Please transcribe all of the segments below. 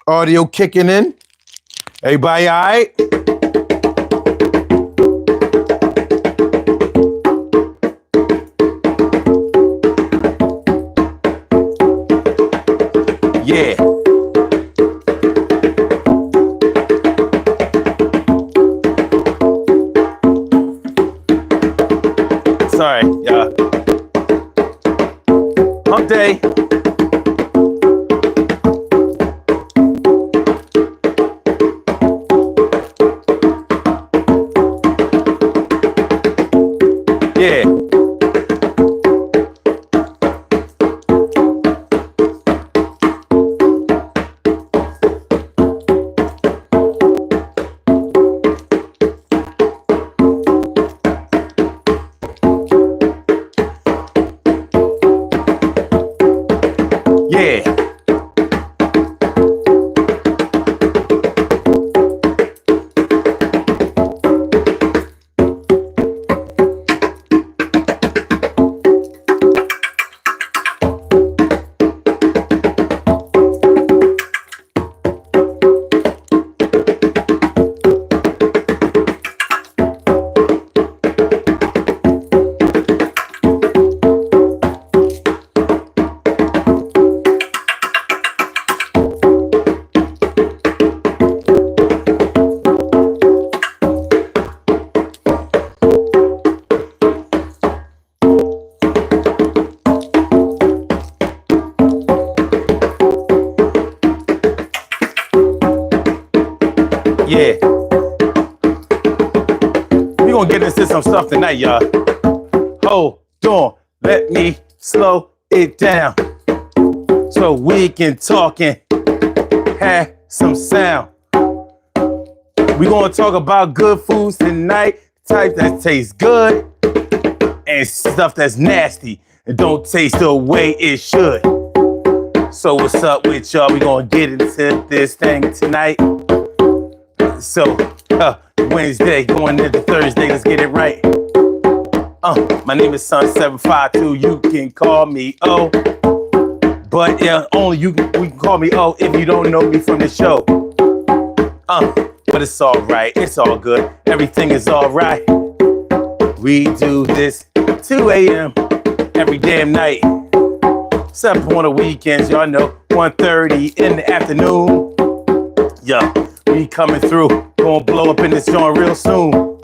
Audio kicking in. Everybody all right? Yeah. Sorry, y'all. Hump day. Yeah. Yeah. Yeah. We gonna get into some stuff tonight, y'all. Hold on, let me slow it down so we can talk and have some sound. We gonna talk about good foods tonight, type that tastes good and stuff that's nasty and don't taste the way it should. So what's up with y'all? We gonna get into this thing tonight. So, Wednesday going into Thursday, let's get it right. My name is Sun752. You can call me O, but yeah, only we can call me O if you don't know me from the show. But it's all right, it's all good, everything is all right. We do this 2 a.m. every damn night. Except on the weekends, y'all know, 1:30 in the afternoon. Yeah. We coming through, gonna blow up in this joint real soon.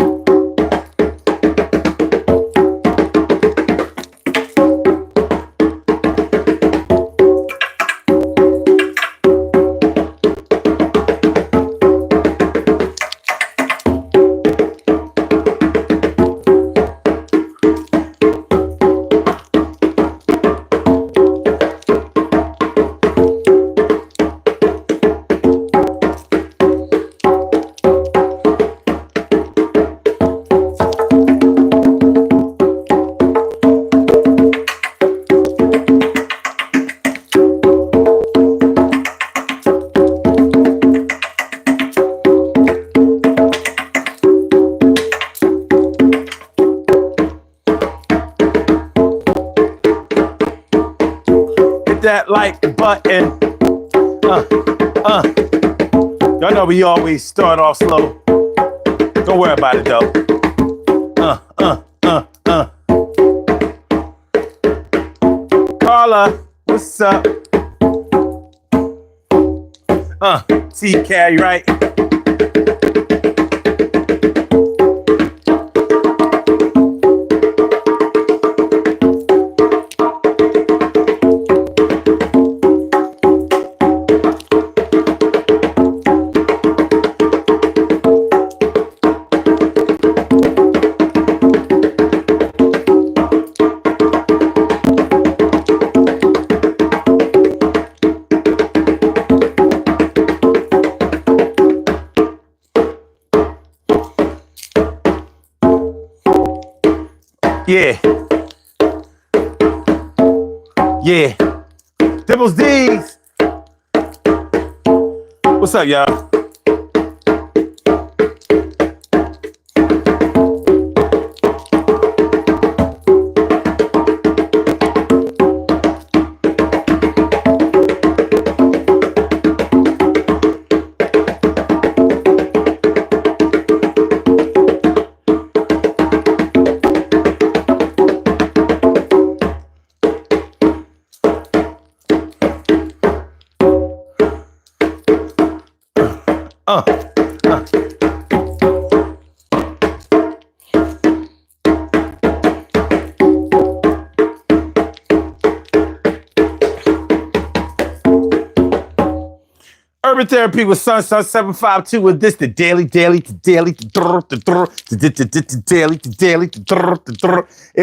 That like button. Y'all know we always start off slow. Don't worry about it though. Carla, what's up? TK, right? Yeah. Yeah. Dibbles D's. What's up, y'all? uh, uh. Urban Therapy with Sun 752 with this, the daily. It's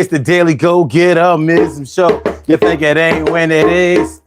the daily go-getter-mism show. You think it ain't when it is?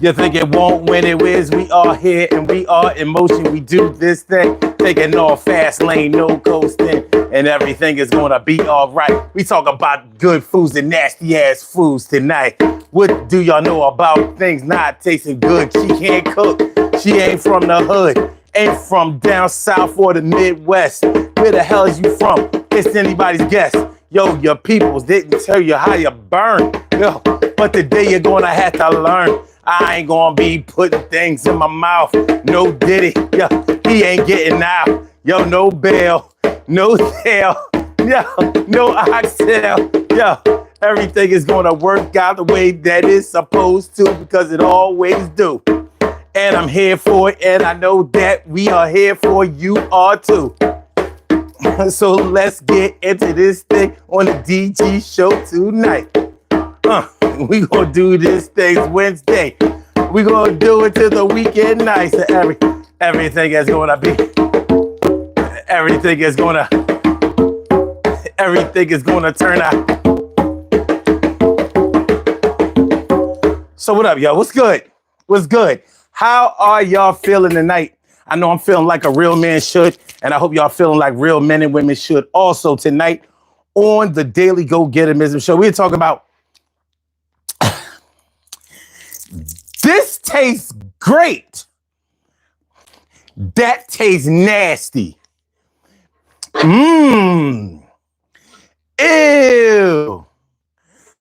You think it won't when it is? We are here and we are in motion. We do this thing, taking off fast lane, no coasting, and everything is gonna be all right. We talk about good foods and nasty ass foods tonight. What do y'all know about things not tasting good? She can't cook. She ain't from the hood, ain't from down south or the Midwest. Where the hell is you from? It's anybody's guess. Yo, your peoples didn't tell you how you burn. Yo, but today you're gonna have to learn. I ain't gonna be putting things in my mouth. No Diddy, yo, he ain't getting out. Yo, no bail, no tail, yo, no oxtail, yo. Everything is gonna work out the way that it's supposed to because it always do. And I'm here for it, and I know that we are here for you all too. So let's get into this thing on the DG show tonight. We gonna do this thing Wednesday. We gonna do it till the weekend night. So everything is gonna be, everything is gonna turn out. So what up, yo? What's good? What's good? How are y'all feeling tonight? I know I'm feeling like a real man should, and I hope y'all feeling like real men and women should also tonight on the Daily Go-Getterism Show. We're talking about this tastes great. That tastes nasty. Ew.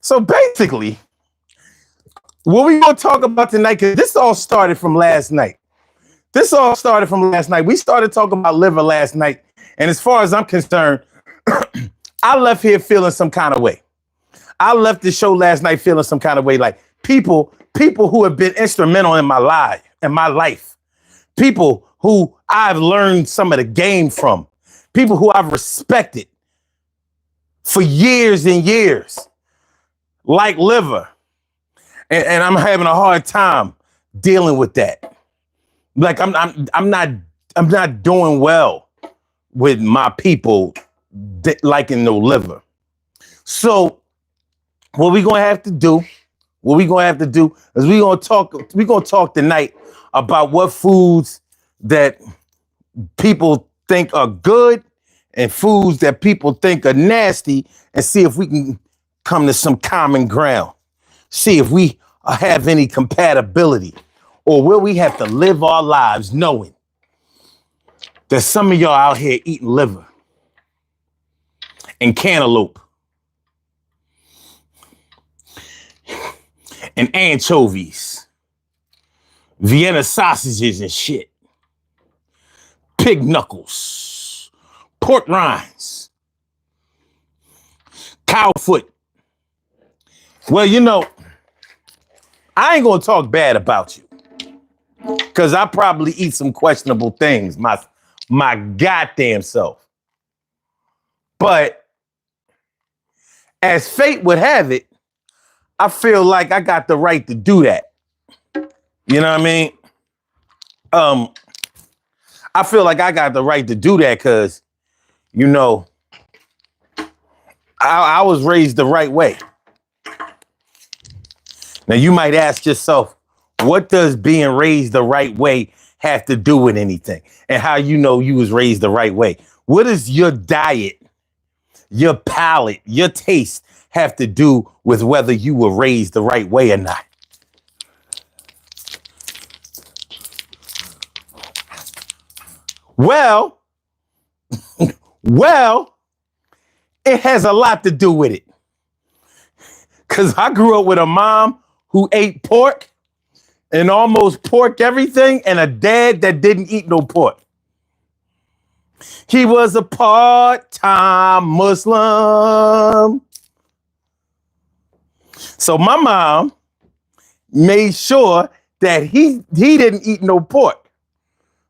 So basically, what we gonna talk about tonight, because this all started from last night. We started talking about liver last night. And as far as I'm concerned, I left here feeling some kind of way. I left the show last night feeling some kind of way. Like people who have been instrumental in my life, people who I've learned some of the game from, people who I've respected for years and years, like liver. And I'm having a hard time dealing with that. Like I'm not doing well with my people liking no liver. So what we gonna have to do is we gonna talk tonight about what foods that people think are good and foods that people think are nasty, and see if we can come to some common ground. See if we have any compatibility, or will we have to live our lives knowing that some of y'all out here eating liver and cantaloupe and anchovies, Vienna sausages and shit, pig knuckles, pork rinds, cow foot. Well, you know, I ain't gonna talk bad about you, because I probably eat some questionable things, my goddamn self. But as fate would have it, I feel like I got the right to do that. You know what I mean? I feel like I got the right to do that because, you know, I was raised the right way. Now, you might ask yourself, what does being raised the right way have to do with anything? And how you know you was raised the right way? What does your diet, your palate, your taste have to do with whether you were raised the right way or not? Well, it has a lot to do with it. Because I grew up with a mom who ate pork and almost pork everything, and a dad that didn't eat no pork. He was a part-time Muslim. So my mom made sure that he didn't eat no pork.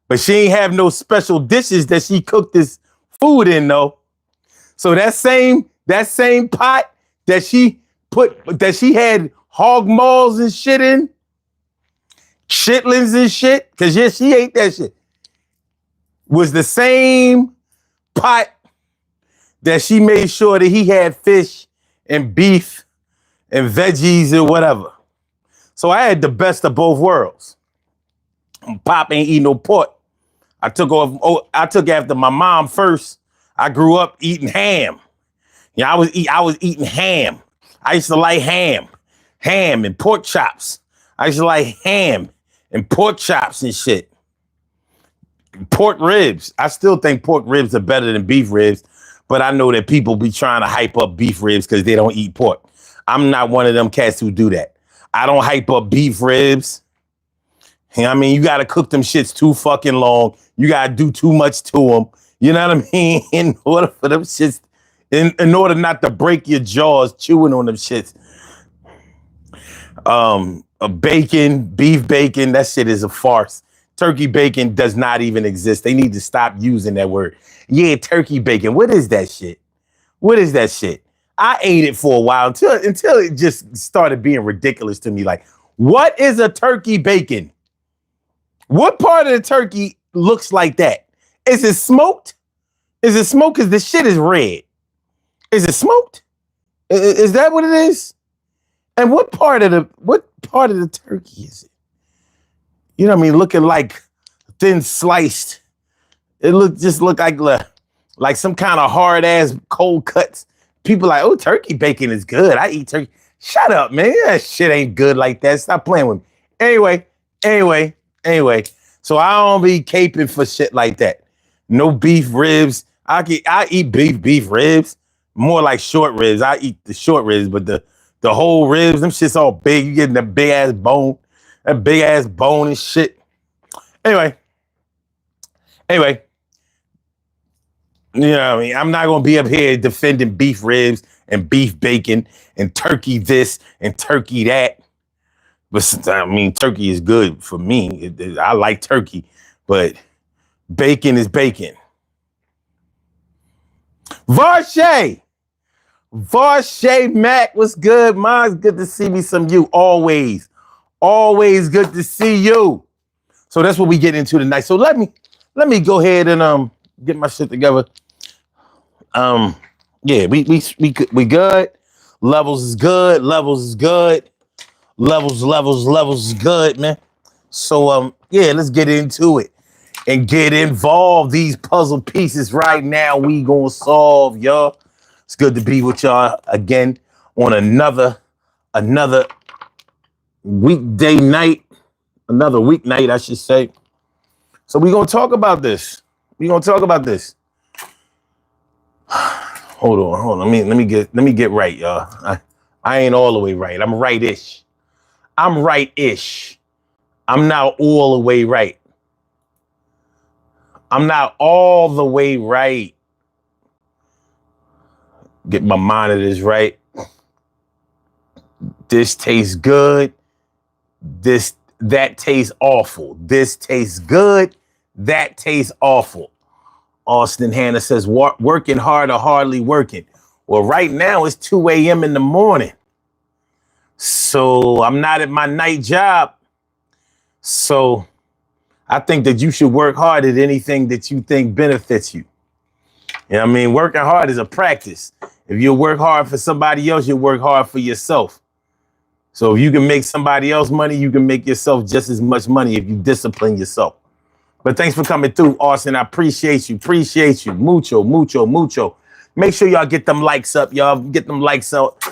But she ain't have no special dishes that she cooked this food in, though. So that same pot that she had hog maws and shit in, chitlins and shit, because yeah, she ate that shit, was the same pot that she made sure that he had fish and beef and veggies and whatever. So I had the best of both worlds. Pop ain't eat no pork. I took after my mom first. I grew up eating ham. Yeah, I was eating ham. I used to like ham and pork chops. I used to like ham and pork chops and shit. Pork ribs. I still think pork ribs are better than beef ribs, but I know that people be trying to hype up beef ribs because they don't eat pork. I'm not one of them cats who do that. I don't hype up beef ribs. You know what I mean? You got to cook them shits too fucking long. You got to do too much to them. You know what I mean? In order for them shits, in order not to break your jaws chewing on them shits. Bacon, beef bacon, that shit is a farce. Turkey bacon does not even exist. They need to stop using that word. Yeah, turkey bacon. What is that shit? What is that shit? I ate it for a while until it just started being ridiculous to me. Like, what is a turkey bacon? What part of the turkey looks like that? Is it smoked? Is it smoked? Because the shit is red. Is it smoked? Is that what it is? And what part of the turkey is it? You know what I mean? Looking like thin sliced. It look like some kind of hard ass cold cuts. People like, oh, turkey bacon is good. I eat turkey. Shut up, man. That shit ain't good like that. Stop playing with me. Anyway. So I don't be caping for shit like that. No beef ribs. I eat beef ribs. More like short ribs. I eat the short ribs, but the whole ribs, them shit's all big. You getting that big ass bone. That big ass bone and shit. Anyway. You know what I mean? I'm not going to be up here defending beef ribs and beef bacon and turkey this and turkey that. But I mean, turkey is good for me. I like turkey, but bacon is bacon. Varshay Mac, what's good? Mine's good to see me some you. Always good to see you. So that's what we get into tonight. So let me go ahead and get my shit together. Yeah, we good. Levels is good. Levels is good, man. So yeah, let's get into it and get involved. These puzzle pieces right now we gonna solve, y'all. It's good to be with y'all again on another weekday night, another weeknight, I should say. So we're gonna talk about this. Hold on. Let me get right, y'all. I ain't all the way right. I'm right-ish. I'm not all the way right. I'm not all the way right. Get my monitors right. This tastes good. That tastes awful. This tastes good. That tastes awful. Austin Hannah says, working hard or hardly working. Well, right now it's 2 a.m. in the morning. So I'm not at my night job. So I think that you should work hard at anything that you think benefits you. You know what I mean? Working hard is a practice. If you work hard for somebody else, you work hard for yourself. So if you can make somebody else money, you can make yourself just as much money if you discipline yourself. But thanks for coming through, Austin. I appreciate you. Mucho. Make sure y'all get them likes up, y'all. Get them likes up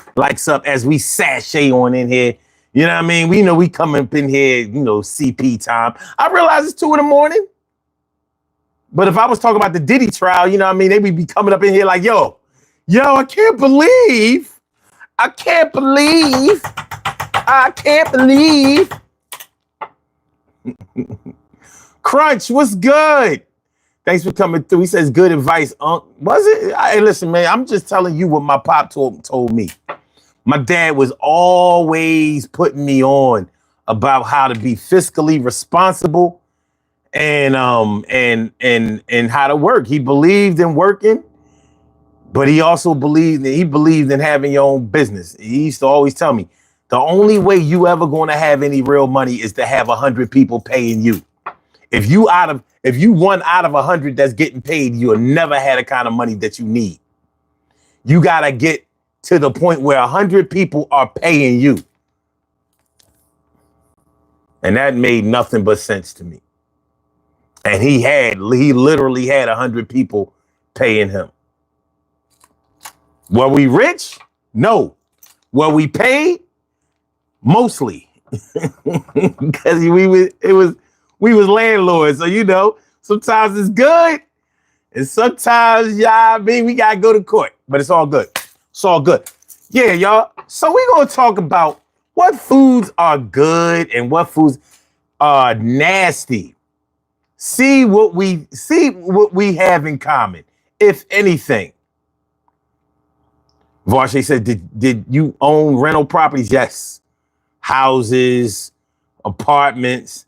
as we sashay on in here. You know what I mean? We know we come up in here, CP time. I realize it's 2 a.m. But if I was talking about the Diddy trial, you know what I mean? They would be coming up in here like, yo, I can't believe. Crunch, what's good? Thanks for coming through. He says good advice, Unc. Was it? Hey, listen, man, I'm just telling you what my pop told me. My dad was always putting me on about how to be fiscally responsible and how to work. He believed in working, but he also believed in having your own business. He used to always tell me, the only way you ever going to have any real money is to have 100 people paying you. If you one out of 100 that's getting paid, you'll never have the kind of money that you need. You got to get to the point where 100 people are paying you. And that made nothing but sense to me. And he literally had 100 people paying him. Were we rich? No. Were we paid? Mostly. Because we was landlords. So sometimes it's good. And sometimes, we gotta go to court. But it's all good. It's all good. Yeah, y'all. So we're gonna talk about what foods are good and what foods are nasty. See what we have in common, if anything. Varshay said, did you own rental properties? Yes. Houses, apartments.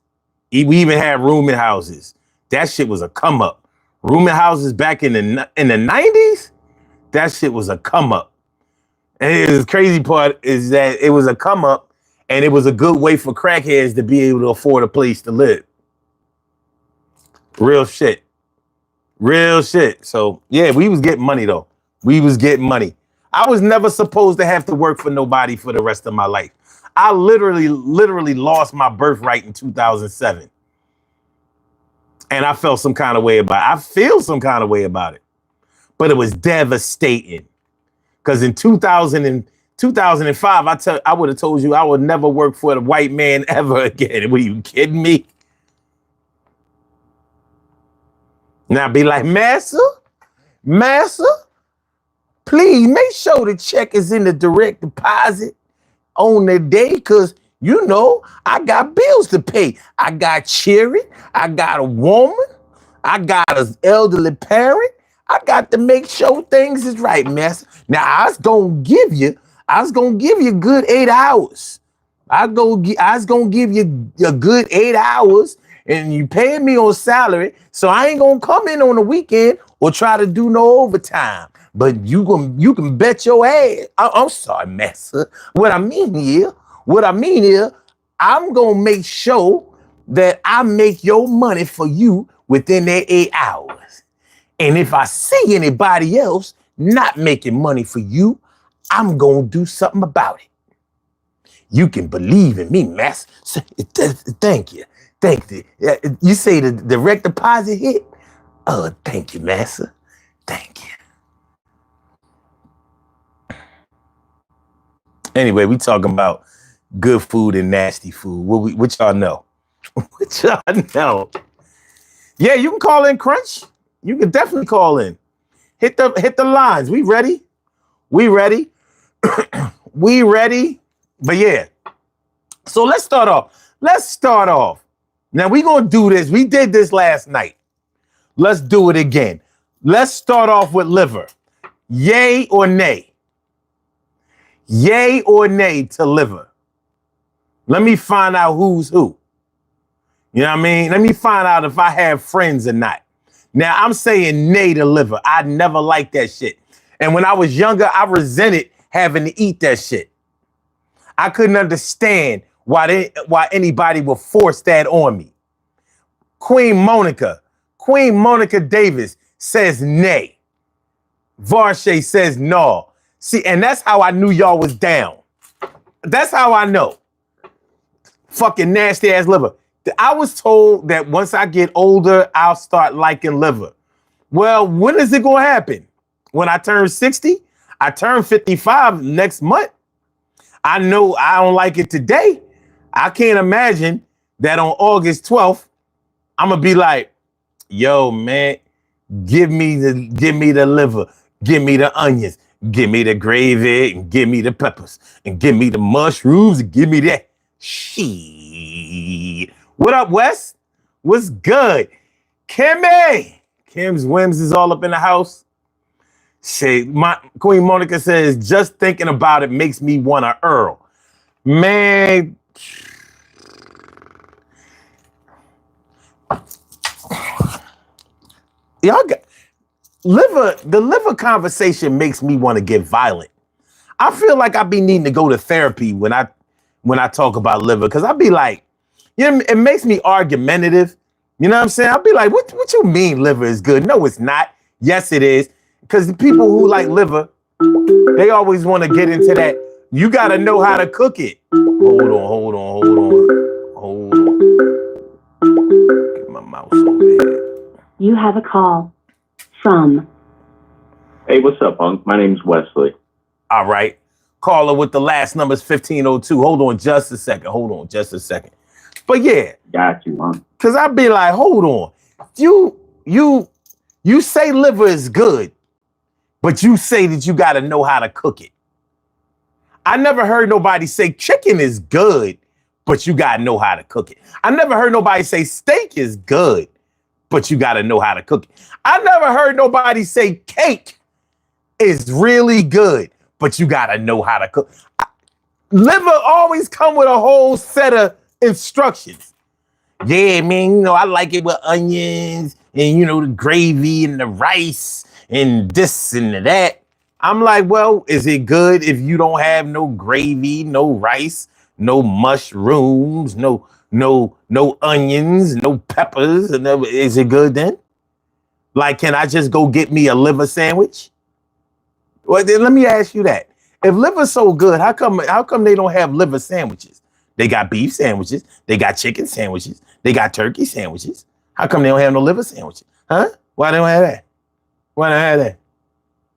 We even had rooming houses. That shit was a come up. Rooming houses back in the 90s, that shit was a come up. And the crazy part is that it was a come up and it was a good way for crackheads to be able to afford a place to live. Real shit. Real shit. So, yeah, we was getting money, though. We was getting money. I was never supposed to have to work for nobody for the rest of my life. I literally lost my birthright in 2007. And I felt some kind of way about it. I feel some kind of way about it. But it was devastating. Because in 2005, I would have told you I would never work for the white man ever again. Were you kidding me? Now be like, Massa, please make sure the check is in the direct deposit on the day, because I got bills to pay. I got children, I got a woman, I got an elderly parent. I got to make sure things is right, Massa. Now I was gonna give you a good 8 hours. I was gonna give you a good 8 hours. And you paying me on salary, so I ain't gonna come in on the weekend or try to do no overtime. But you can bet your ass. I'm sorry, Massa. What I mean here, I'm gonna make sure that I make your money for you within that 8 hours. And if I see anybody else not making money for you, I'm gonna do something about it. You can believe in me, Massa. Thank you. Thank you. You say the direct deposit hit? Oh, thank you, Massa. Thank you. Anyway, we talking about good food and nasty food. What y'all know? What y'all know? Yeah, you can call in, Crunch. You can definitely call in. Hit the lines. We ready? We ready? We ready? But yeah. So let's start off. Now we're going to do this. We did this last night. Let's do it again. Let's start off with liver. Yay or nay? Yay or nay to liver? Let me find out who's who. You know what I mean? Let me find out if I have friends or not. Now, I'm saying nay to liver. I never liked that shit. And when I was younger, I resented having to eat that shit. I couldn't understand why anybody would force that on me. Queen Monica Davis says nay. Varshay says no. See, and that's how I knew y'all was down. That's how I know. Fucking nasty ass liver. I was told that once I get older, I'll start liking liver. Well, when is it gonna happen? When I turn 60? I turn 55 next month. I know I don't like it today. I can't imagine that on August 12th, I'm gonna be like, yo, man, give me the liver, give me the onions, give me the gravy, and give me the peppers, and give me the mushrooms, and give me that. Shit. What up, Wes? What's good? Kim's whims is all up in the house. Shit, my Queen Monica says, just thinking about it makes me want a Earl. Man, Y'all got liver. The liver conversation makes me want to get violent. I feel like I be needing to go to therapy when I talk about liver, because I be like, you know, it makes me argumentative. You know what I'm saying? I'll be like, what you mean liver is good? No, it's not. Yes, it is. Because the people who like liver, they always want to get into that. You got to know how to cook it. Hold on. Get my mouse over here. You have a call from. Hey, what's up, Punk? My name's Wesley. All right. Caller with the last numbers 1502. Hold on just a second. But yeah. Got you, man. Because I'd be like, hold on. You say liver is good, but you say that you got to know how to cook it. I never heard nobody say chicken is good, but you got to know how to cook it. I never heard nobody say steak is good, but you got to know how to cook it. I never heard nobody say cake is really good, but you got to know how to cook. Liver always come with a whole set of instructions. Yeah, man, you know, I like it with onions and, you know, the gravy and the rice and this and that. I'm like, well, is it good if you don't have no gravy, no rice, no mushrooms, no onions, no peppers? And is it good then? Like, can I just go get me a liver sandwich? Well, then let me ask you that. If liver's so good, how come they don't have liver sandwiches? They got beef sandwiches. They got chicken sandwiches. They got turkey sandwiches. How come they don't have no liver sandwiches? Huh? Why they don't have that? Why don't have that?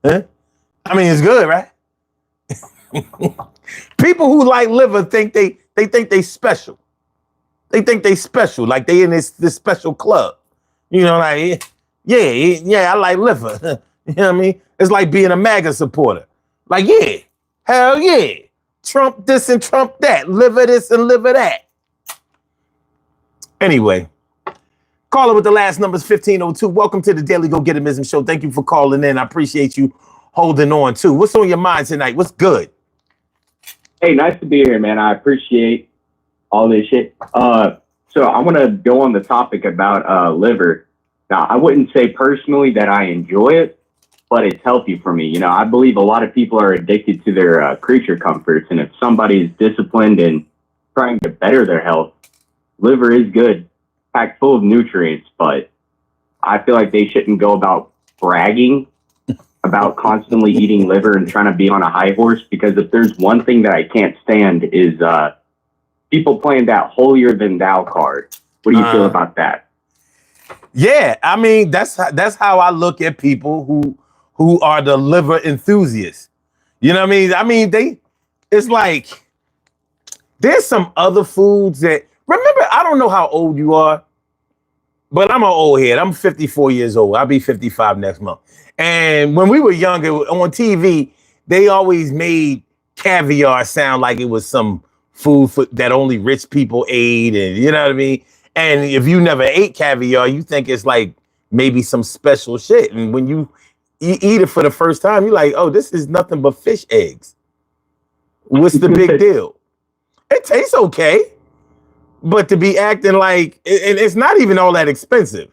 Huh? I mean, it's good, right? People who like liver think they think they special. They think they special, like they in this special club. You know, like, yeah, I like liver. You know what I mean? It's like being a MAGA supporter. Like, yeah, hell yeah. Trump this and Trump that. Liver this and liver that. Anyway, caller with the last numbers 1502. Welcome to the Daily Go Getimism Show. Thank you for calling in. I appreciate you holding on too. What's on your mind tonight? What's good? Hey, nice to be here, man. I appreciate all this shit. So I want to go on the topic about liver. Now, I wouldn't say personally that I enjoy it, but it's healthy for me. You know, I believe a lot of people are addicted to their creature comforts. And if somebody's disciplined and trying to better their health, liver is good, packed full of nutrients, but I feel like they shouldn't go about bragging about constantly eating liver and trying to be on a high horse, because if there's one thing that I can't stand is people playing that holier than thou card. What do you feel about that? Yeah, I mean, that's how I look at people who are the liver enthusiasts. You know what I mean? I mean, it's like there's some other foods that, remember, I don't know how old you are, but I'm an old head. I'm 54 years old. I'll be 55 next month. And when we were younger on TV, they always made caviar sound like it was some food that only rich people ate. And you know what I mean? And if you never ate caviar, you think it's like maybe some special shit. And when you eat it for the first time, you're like, oh, this is nothing but fish eggs. What's the big deal? It tastes okay. But to be acting like, and it's not even all that expensive,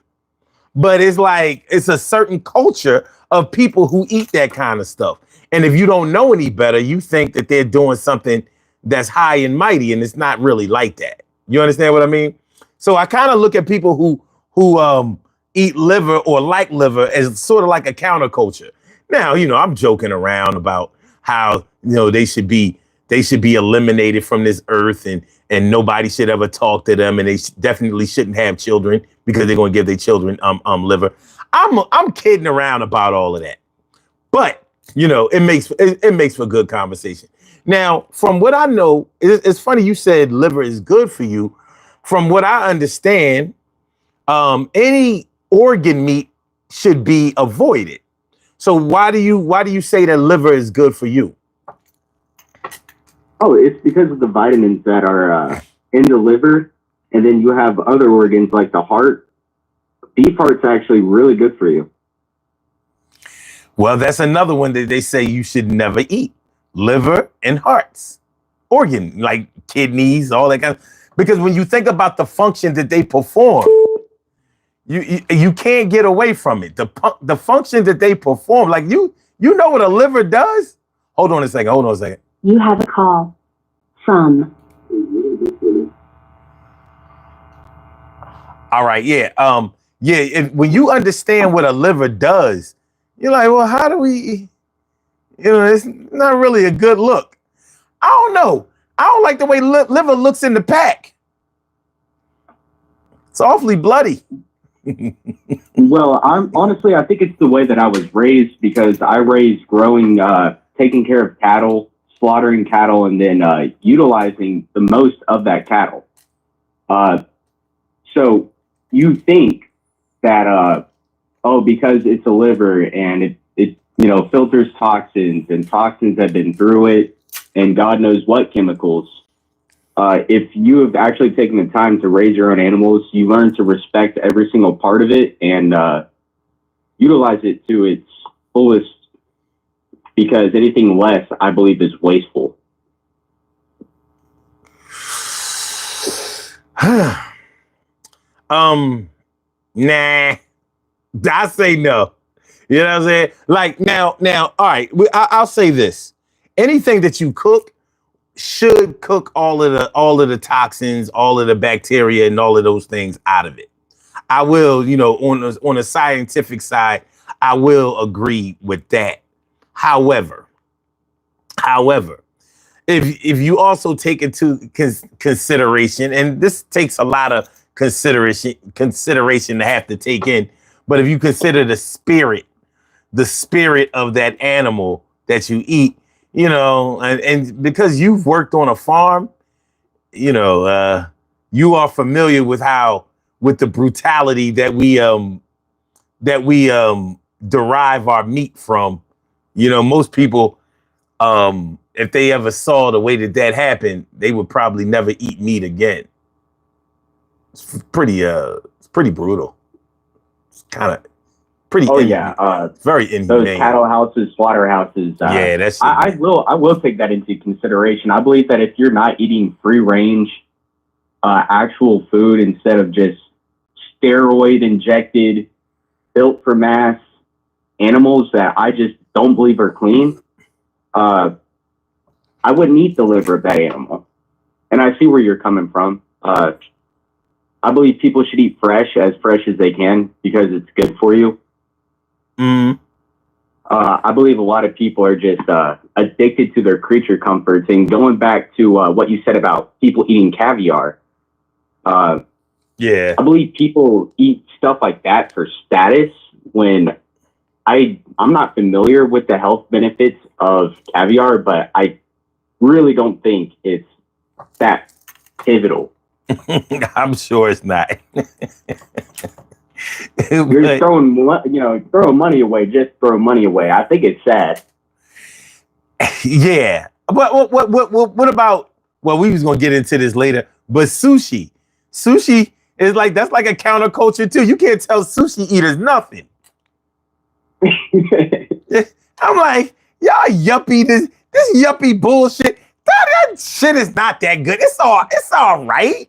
but it's like, it's a certain culture of people who eat that kind of stuff. And if you don't know any better, you think that they're doing something that's high and mighty, and it's not really like that. You understand what I mean? So I kind of look at people who eat liver or like liver as sort of like a counterculture. Now, you know, I'm joking around about how, you know, they should be eliminated from this earth, and nobody should ever talk to them, and they definitely shouldn't have children because they're going to give their children liver. I'm kidding around about all of that, but you know, it makes for good conversation. Now, from what I know, it's funny you said liver is good for you. From what I understand, any organ meat should be avoided. So why do you say that liver is good for you? Oh, it's because of the vitamins that are in the liver, and then you have other organs like the heart. Beef heart's actually really good for you. Well, that's another one that they say you should never eat. Liver and hearts, organ, like kidneys, all that kind of, because when you think about the function that they perform, You can't get away from it. The function that they perform, like you know what a liver does. Hold on a second. You have a call from. All right, yeah, when you understand what a liver does, you're like, well, how do we? It's not really a good look. I don't know. I don't like the way liver looks in the pack. It's awfully bloody. Well, I think it's the way that I was raised, because I raised taking care of cattle, slaughtering cattle, and then utilizing the most of that cattle. So you think that, because it's a liver and it filters toxins, and toxins have been through it, and God knows what chemicals. If you have actually taken the time to raise your own animals, you learn to respect every single part of it and utilize it to its fullest, because anything less, I believe, is wasteful. Nah, I say no. You know what I'm saying? Like now, all right, I'll say this. Anything that you cook should cook all of the toxins, all of the bacteria, and all of those things out of it. I will, on a scientific side, I will agree with that. However, if you also take into consideration, and this takes a lot of consideration to have to take in, but if you consider the spirit of that animal that you eat, and because you've worked on a farm, you are familiar with the brutality that we derive our meat from. Most people, if they ever saw the way that happened, they would probably never eat meat again. It's pretty brutal. It's kind of pretty. Very inhumane. Those cattle houses, slaughterhouses. Yeah, that's. I will take that into consideration. I believe that if you're not eating free range, actual food instead of just steroid injected, built for mass animals that I just don't believe are clean, I wouldn't eat the liver of that animal. And I see where you're coming from. I believe people should eat fresh as they can, because it's good for you. Mm. I believe a lot of people are just addicted to their creature comforts. And going back to what you said about people eating caviar, I believe people eat stuff like that for status, when I'm not familiar with the health benefits of caviar, but I really don't think it's that pivotal. I'm sure it's not. You're throwing money away. Just throw money away. I think it's sad. Yeah, but what about? Well, we was gonna get into this later, but sushi is that's like a counterculture too. You can't tell sushi eaters nothing. I'm like, y'all yuppie this yuppie bullshit. That shit is not that good. It's all right.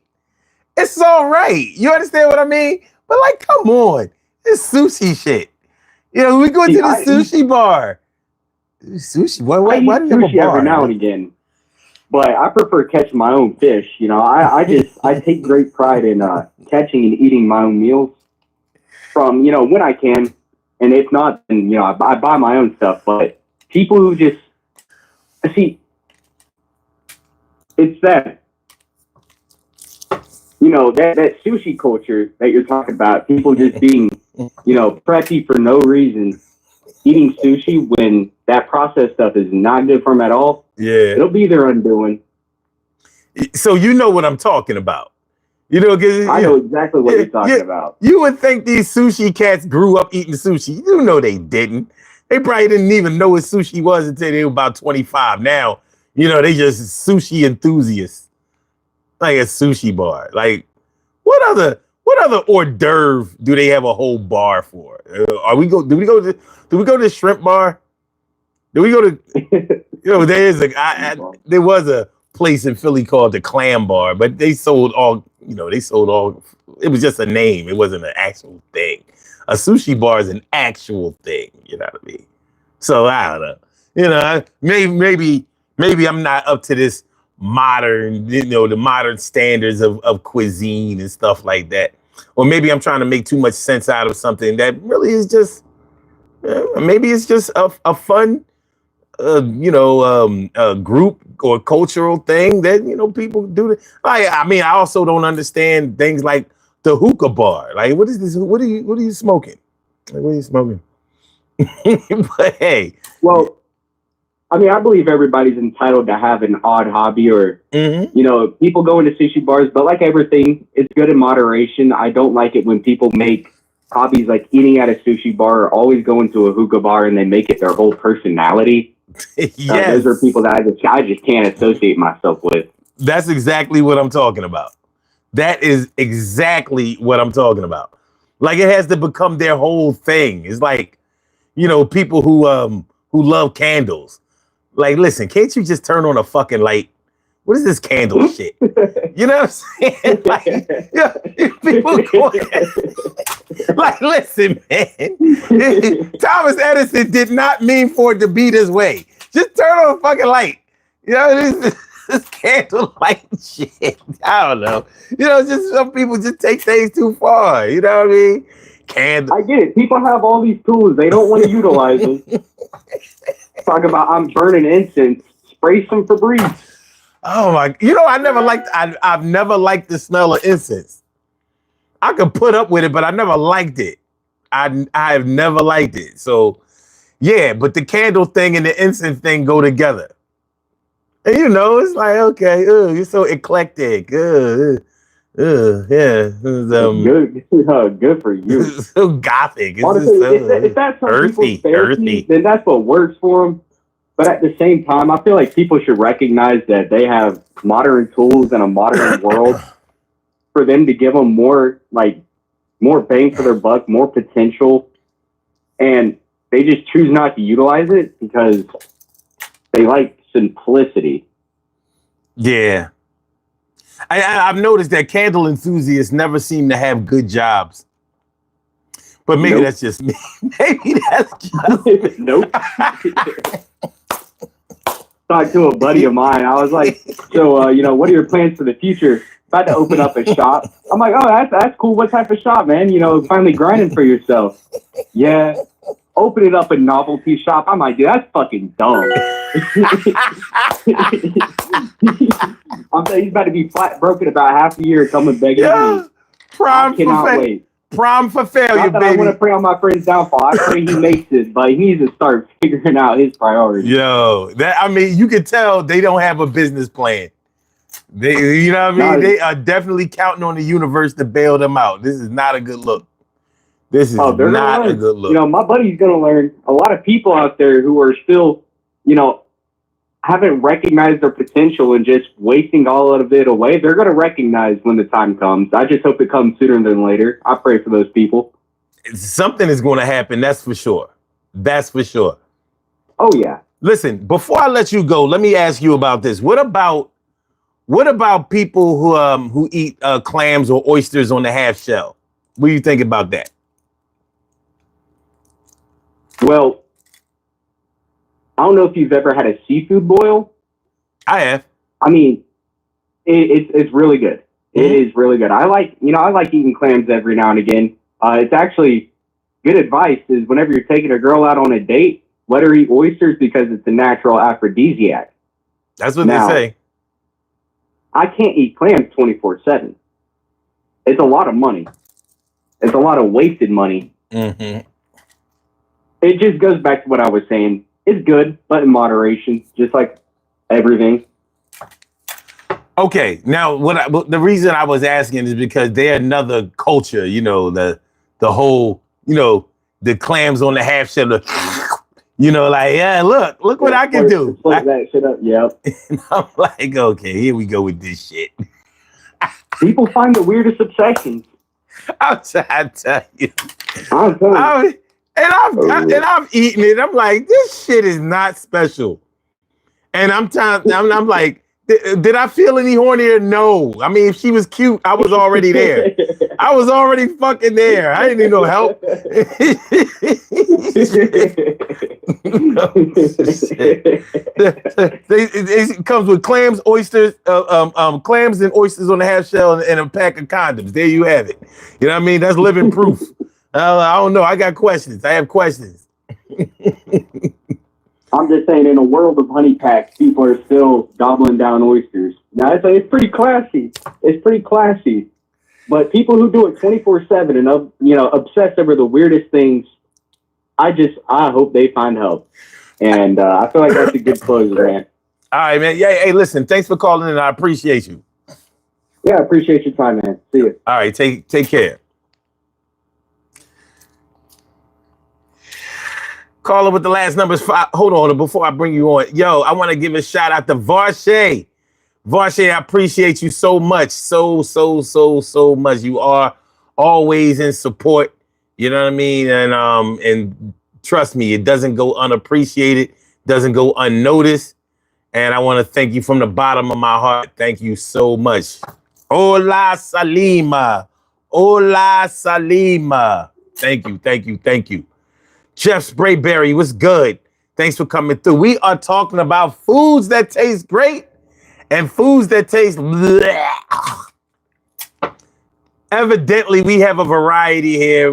It's all right. You understand what I mean? But come on, this sushi shit. We go to the sushi bar. Sushi? Why do you have a bar? Every now and again, but I prefer catching my own fish. I take great pride in catching and eating my own meals from when I can, and if not, then I buy my own stuff. But people who just see, it's that. That sushi culture that you're talking about, people just being, preppy for no reason, eating sushi when that processed stuff is not good for them at all. Yeah. It'll be their undoing. So you know what I'm talking about. I know exactly what you're talking about. You would think these sushi cats grew up eating sushi. You know they didn't. They probably didn't even know what sushi was until they were about 25. Now, they just sushi enthusiasts. Like a sushi bar. Like, what other hors d'oeuvre do they have a whole bar for? Do we go to the shrimp bar? Do we go to? There was place in Philly called the Clam Bar, but they sold all, it was just a name. It wasn't an actual thing. A sushi bar is an actual thing, you know what I mean? So I don't know. Maybe I'm not up to this modern, the modern standards of cuisine and stuff like that. Or maybe I'm trying to make too much sense out of something that really is just, maybe it's just a fun, a group or cultural thing that, people do. I also don't understand things like the hookah bar. Like, what is this? What are you smoking? Like, what are you smoking? But hey. Well, I believe everybody's entitled to have an odd hobby or, people go into sushi bars, but like everything, it's good in moderation. I don't like it when people make hobbies like eating at a sushi bar or always going to a hookah bar and they make it their whole personality. Yes. Those are people that I just can't associate myself with. That's exactly what I'm talking about. That is exactly what I'm talking about. Like, it has to become their whole thing. It's like, people who love candles. Like, listen, can't you just turn on a fucking light? What is this candle shit? You know what I'm saying? Like, people like, listen, man. Thomas Edison did not mean for it to be this way. Just turn on a fucking light. This candle light shit. I don't know. Just some people just take things too far. You know what I mean? Candle. I get it. People have all these tools. They don't want to utilize them. Talk about I'm burning incense. Spray some Febreze. Oh my! I've never liked the smell of incense. I could put up with it, but I never liked it. I've never liked it. So, yeah. But the candle thing and the incense thing go together. And it's like, okay, you're so eclectic. Yeah. Good for you. So gothic. Honestly, if that's some people's therapy, then that's what works for them. But at the same time, I feel like people should recognize that they have modern tools in a modern world for them to give them more bang for their buck, more potential. And they just choose not to utilize it because they like simplicity. Yeah. I've noticed that candle enthusiasts never seem to have good jobs. But maybe that's just me. Maybe that's just Nope. Talked to a buddy of mine. I was like, so, what are your plans for the future? About to open up a shop. I'm like, oh, that's cool. What type of shop, man? Finally grinding for yourself. Yeah. Opening up a novelty shop. I'm like, dude, that's fucking dumb. I'm saying he's about to be flat broke in about half a year coming begging me. I cannot wait. Prime for failure, Not that baby. I want to pray on my friend's downfall. I pray he makes it, but he needs to start figuring out his priorities. You can tell they don't have a business plan. They They are definitely counting on the universe to bail them out. This is not a good look. This is not a good look. My buddy's going to learn. A lot of people out there who are still, haven't recognized their potential and just wasting all of it away. They're going to recognize when the time comes. I just hope it comes sooner than later. I pray for those people. Something is going to happen. That's for sure. That's for sure. Oh, yeah. Listen, before I let you go, let me ask you about this. What about people who eat clams or oysters on the half shell? What do you think about that? Well, I don't know if you've ever had a seafood boil. I have. It's really good. Mm-hmm. It is really good. I like eating clams every now and again. It's actually good advice is whenever you're taking a girl out on a date, let her eat oysters because it's a natural aphrodisiac. That's what they say. I can't eat clams 24/7. It's a lot of money. It's a lot of wasted money. Mm-hmm. It just goes back to what I was saying. It's good, but in moderation, just like everything. Okay, now the reason I was asking is because they're another culture. The whole the clams on the half shell. Look what I can do. That shit up, yep. And I'm like, okay, here we go with this shit. People find the weirdest obsessions. I'm trying to tell you. I'm telling you. And I've eaten it. I'm like, this shit is not special. And I'm like, Did I feel any hornier? No. I mean, if she was cute, I was already there. I was already fucking there. I didn't need no help. It comes with clams, oysters, clams and oysters on a half shell and a pack of condoms. There you have it. You know what I mean? That's living proof. I don't know. I got questions. I have questions. I'm just saying, in a world of honey packs, people are still gobbling down oysters. Now, it's pretty classy. It's pretty classy. But people who do it 24/7 and obsess over the weirdest things, I hope they find help. And I feel like that's a good closer, man. All right, man. Yeah. Hey, listen. Thanks for calling in. I appreciate you. Yeah, I appreciate your time, man. See you. All right. Take care. Caller with the last numbers. Hold on before I bring you on. Yo, I want to give a shout out to Varshay. Varshay, I appreciate you so much. So much. You are always in support. You know what I mean? And trust me, it doesn't go unappreciated, doesn't go unnoticed. And I want to thank you from the bottom of my heart. Thank you so much. Hola, Salima. Hola, Salima. Thank you. Jeff Sprayberry, what's good? Thanks for coming through. We are talking about foods that taste great and foods that taste bleh. Evidently, we have a variety here.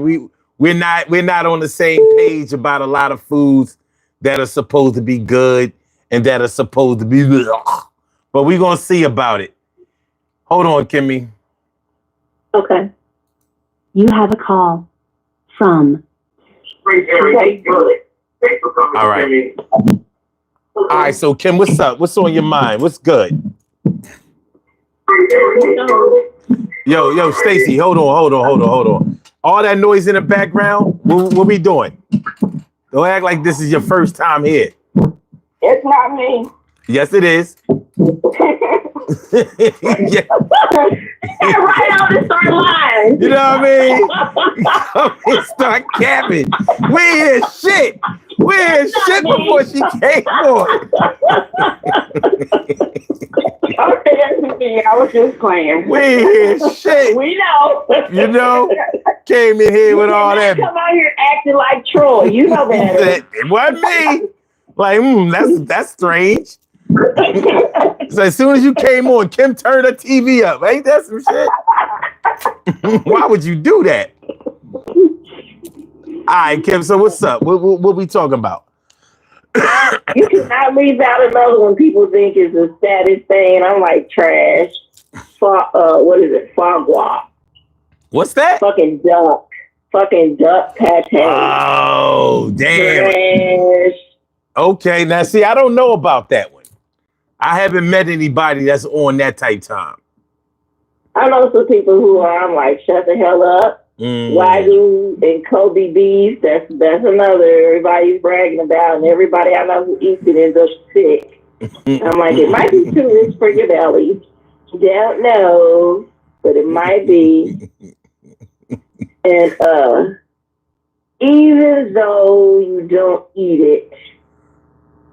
We're not on the same page about a lot of foods that are supposed to be good and that are supposed to be bleh. But we're gonna see about it. Hold on, Kimmy. Okay. You have a call from. All right. All right, so Kim, what's up? What's on your mind? What's good? Yo, Stacy, hold on. All that noise in the background, what we doing? Don't act like this is your first time here. It's not me. Yes, it is. Yeah. Right on and start lying. You know what I mean? Start capping. We hear shit. We hear shit before she came on. Okay, that's me. I was just playing. We hear shit. We know. You know? Came in here with all that. Come out here acting like Troy. You know better. It wasn't me. Like, that's strange. So as soon as you came on, Kim turned her TV up. Ain't that some shit? Why would you do that? All right, Kim, so what's up? What we talking about? You cannot leave out another one people think is the status thing. I'm like, trash. What is it? Fogwa. What's that? Fucking duck pate. Oh, damn. Trash. Okay, now see, I don't know about that one. I haven't met anybody that's on that type time. I know some people who I'm like, shut the hell up. Wagyu and Kobe beef, that's another everybody's bragging about, and everybody I know who eats it ends up sick. I'm like, it might be too rich for your belly. Don't know, but it might be. And even though you don't eat it,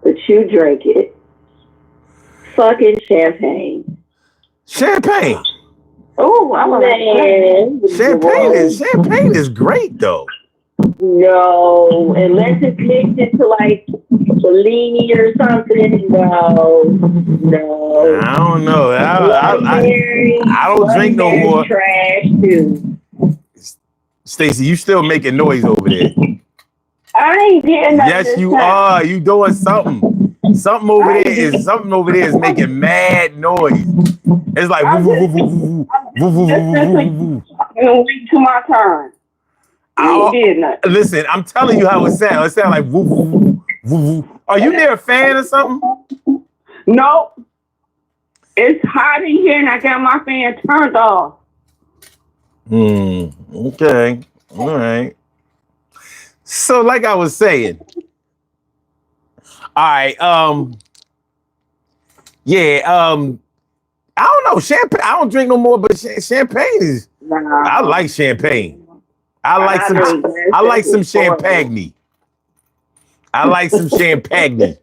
but you drink it, fucking champagne. Champagne. Oh, I love Champagne is great though. No, unless it's mixed into like Bellini or something. No. I don't know. I don't drink no more. Trash too. Stacy, you still making noise over there. I ain't getting nothing. Yes, you are. You doing something. Something over there is making mad noise. It's like woo woo woo woo woo woo woo. I'm gonna wait till my turn. Listen, I'm telling you how it sounds. It sounds like woo woo woo woo woo. Are you near a fan or something? No. It's hot in here and I got my fan turned off. Okay. All right. So like I was saying. All right. I don't know. Champagne. I don't drink no more, but champagne is. I like champagne. I like some champagne. I like some champagne.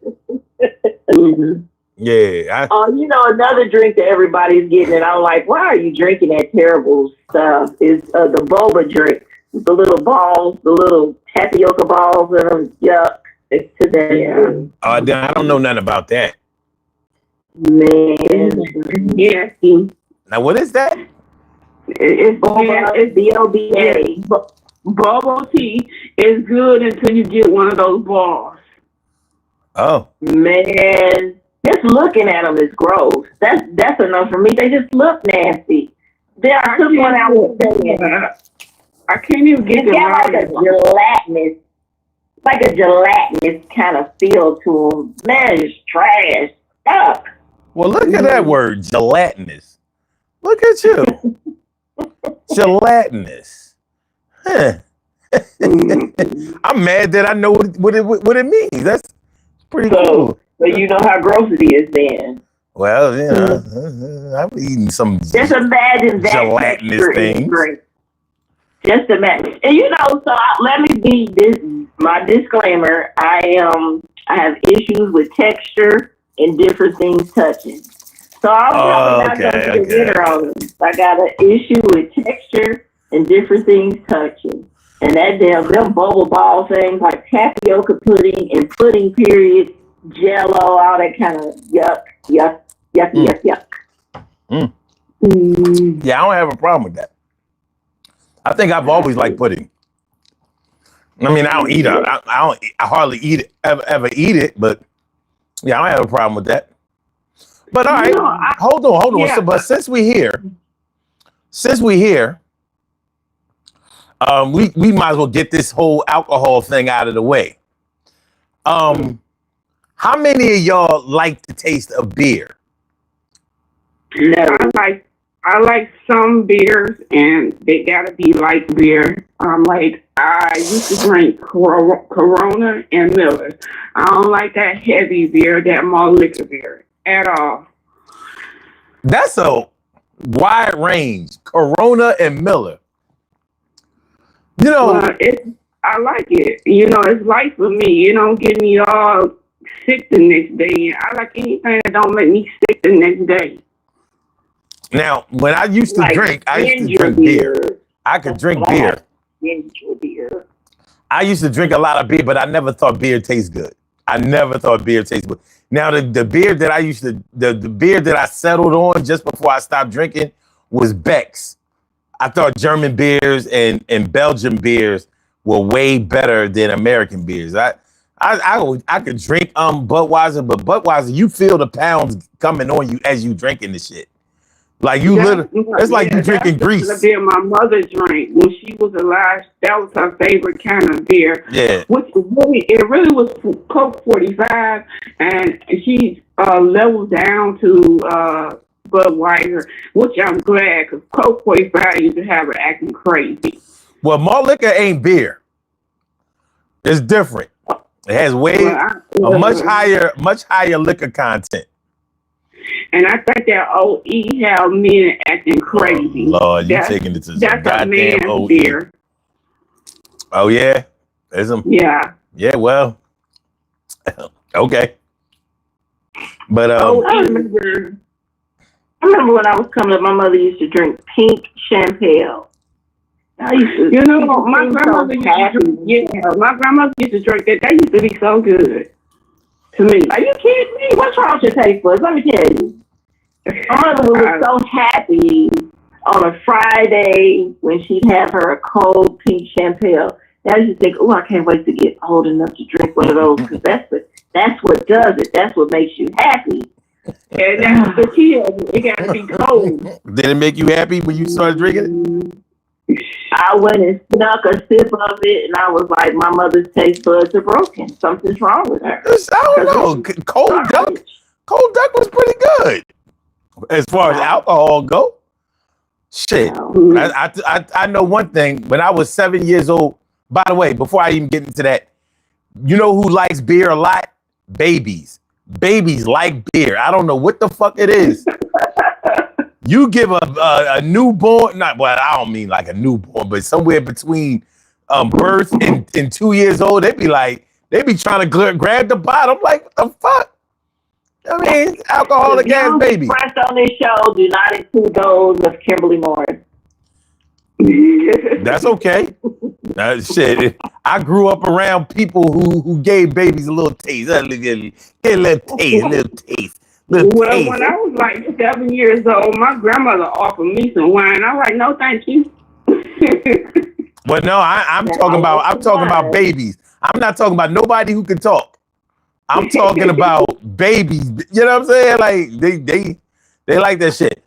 You Yeah. You know, another drink that everybody's getting, and I'm like, why are you drinking that terrible stuff? Is the boba drink, the little balls, the little tapioca balls, and them. Yuck! It's today. I don't know nothing about that. Man, Yeah. Now, what is that? It's boba, it's BOBA. Bubble tea is good until you get one of those balls. Oh. Man, just looking at them is gross. That's enough for me. They just look nasty. Then I took one out with I can't even get it right. Like a gelatinous kind of feel to them. Man, it's trash. Fuck. Well, look at that word, gelatinous. Look at you. Gelatinous. Huh. I'm mad that I know what it means. That's pretty cool. So you know how gross it is then. Well, you know, I'm eating some just imagine that gelatinous things. Just imagine. And you know, so let me be my disclaimer. I have issues with texture and different things touching. So I'm probably not going to get dinner on them. I got an issue with texture and different things touching. And that them bubble ball things like tapioca pudding and pudding period, jello, all that kind of yuck. Yeah, I don't have a problem with that. I think I've always liked pudding. I mean, I don't eat it. I hardly eat it, ever eat it, but yeah, I don't have a problem with that. But all right, hold on. Yeah. So, but since we here, we might as well get this whole alcohol thing out of the way. How many of y'all like the taste of beer? No. I like some beers, and they gotta be light beer. I used to drink Corona and Miller. I don't like that heavy beer, that malt liquor beer at all. That's a wide range. Corona and Miller. You know, I like it. You know, it's light for me. You don't get me all sick the next day. I like anything that don't make me sick the next day. Now, when I used to drink, I used to drink beer. I could drink beer. I used to drink a lot of beer, but I never thought beer tastes good. I never thought beer tastes good. Now, the beer that I used to, the beer that I settled on just before I stopped drinking was Beck's. I thought German beers and Belgian beers were way better than American beers. I could drink Budweiser, but Budweiser, you feel the pounds coming on you as you drinking the shit. Like you literally, it's like you drinking grease. The beer my mother drank when she was alive, that was her favorite kind of beer. Yeah. Which it really was Coke 45, and she leveled down to Budweiser, which I'm glad, because Coke 45 used to have her acting crazy. Well, malt liquor ain't beer. It's different. It has a much higher liquor content. And I think that OE had men acting crazy. Oh, Lord, you taking it to some goddamn OE. Beer. Oh, yeah? There's some. Yeah. Yeah, well. Okay. But I remember when I was coming up, my mother used to drink pink champagne. My grandmother used to drink. Yeah, my grandmother used to drink that. That used to be so good to me. Are you kidding me? What's wrong with your taste buds? Let me tell you. My mother was so happy on a Friday when she'd have her a cold pink champagne. I used to think, oh, I can't wait to get old enough to drink one of those, because that's what does it. That's what makes you happy. And that's the key. It got to be cold. Did it make you happy when you started drinking it? I went and snuck a sip of it, and I was like, my mother's taste buds are broken. Something's wrong with her. I don't know. Cold Duck was pretty good. As far as alcohol go, shit. I know one thing. When I was 7 years old, by the way, before I even get into that, you know who likes beer a lot? Babies. Babies like beer. I don't know what the fuck it is. You give a newborn, I don't mean like a newborn, but somewhere between birth and 2 years old, they be trying to grab the bottle. I'm like, what the fuck? I mean, alcoholic ass Views baby. expressed on this show do not include those of Kimberly Morris. That's okay. Shit. I grew up around people who gave babies a little taste. Get a little taste, Well, when I was like 7 years old, my grandmother offered me some wine. I'm like, no, thank you. But no, I'm talking about babies. I'm not talking about nobody who can talk. I'm talking about babies. You know what I'm saying? Like they like that shit.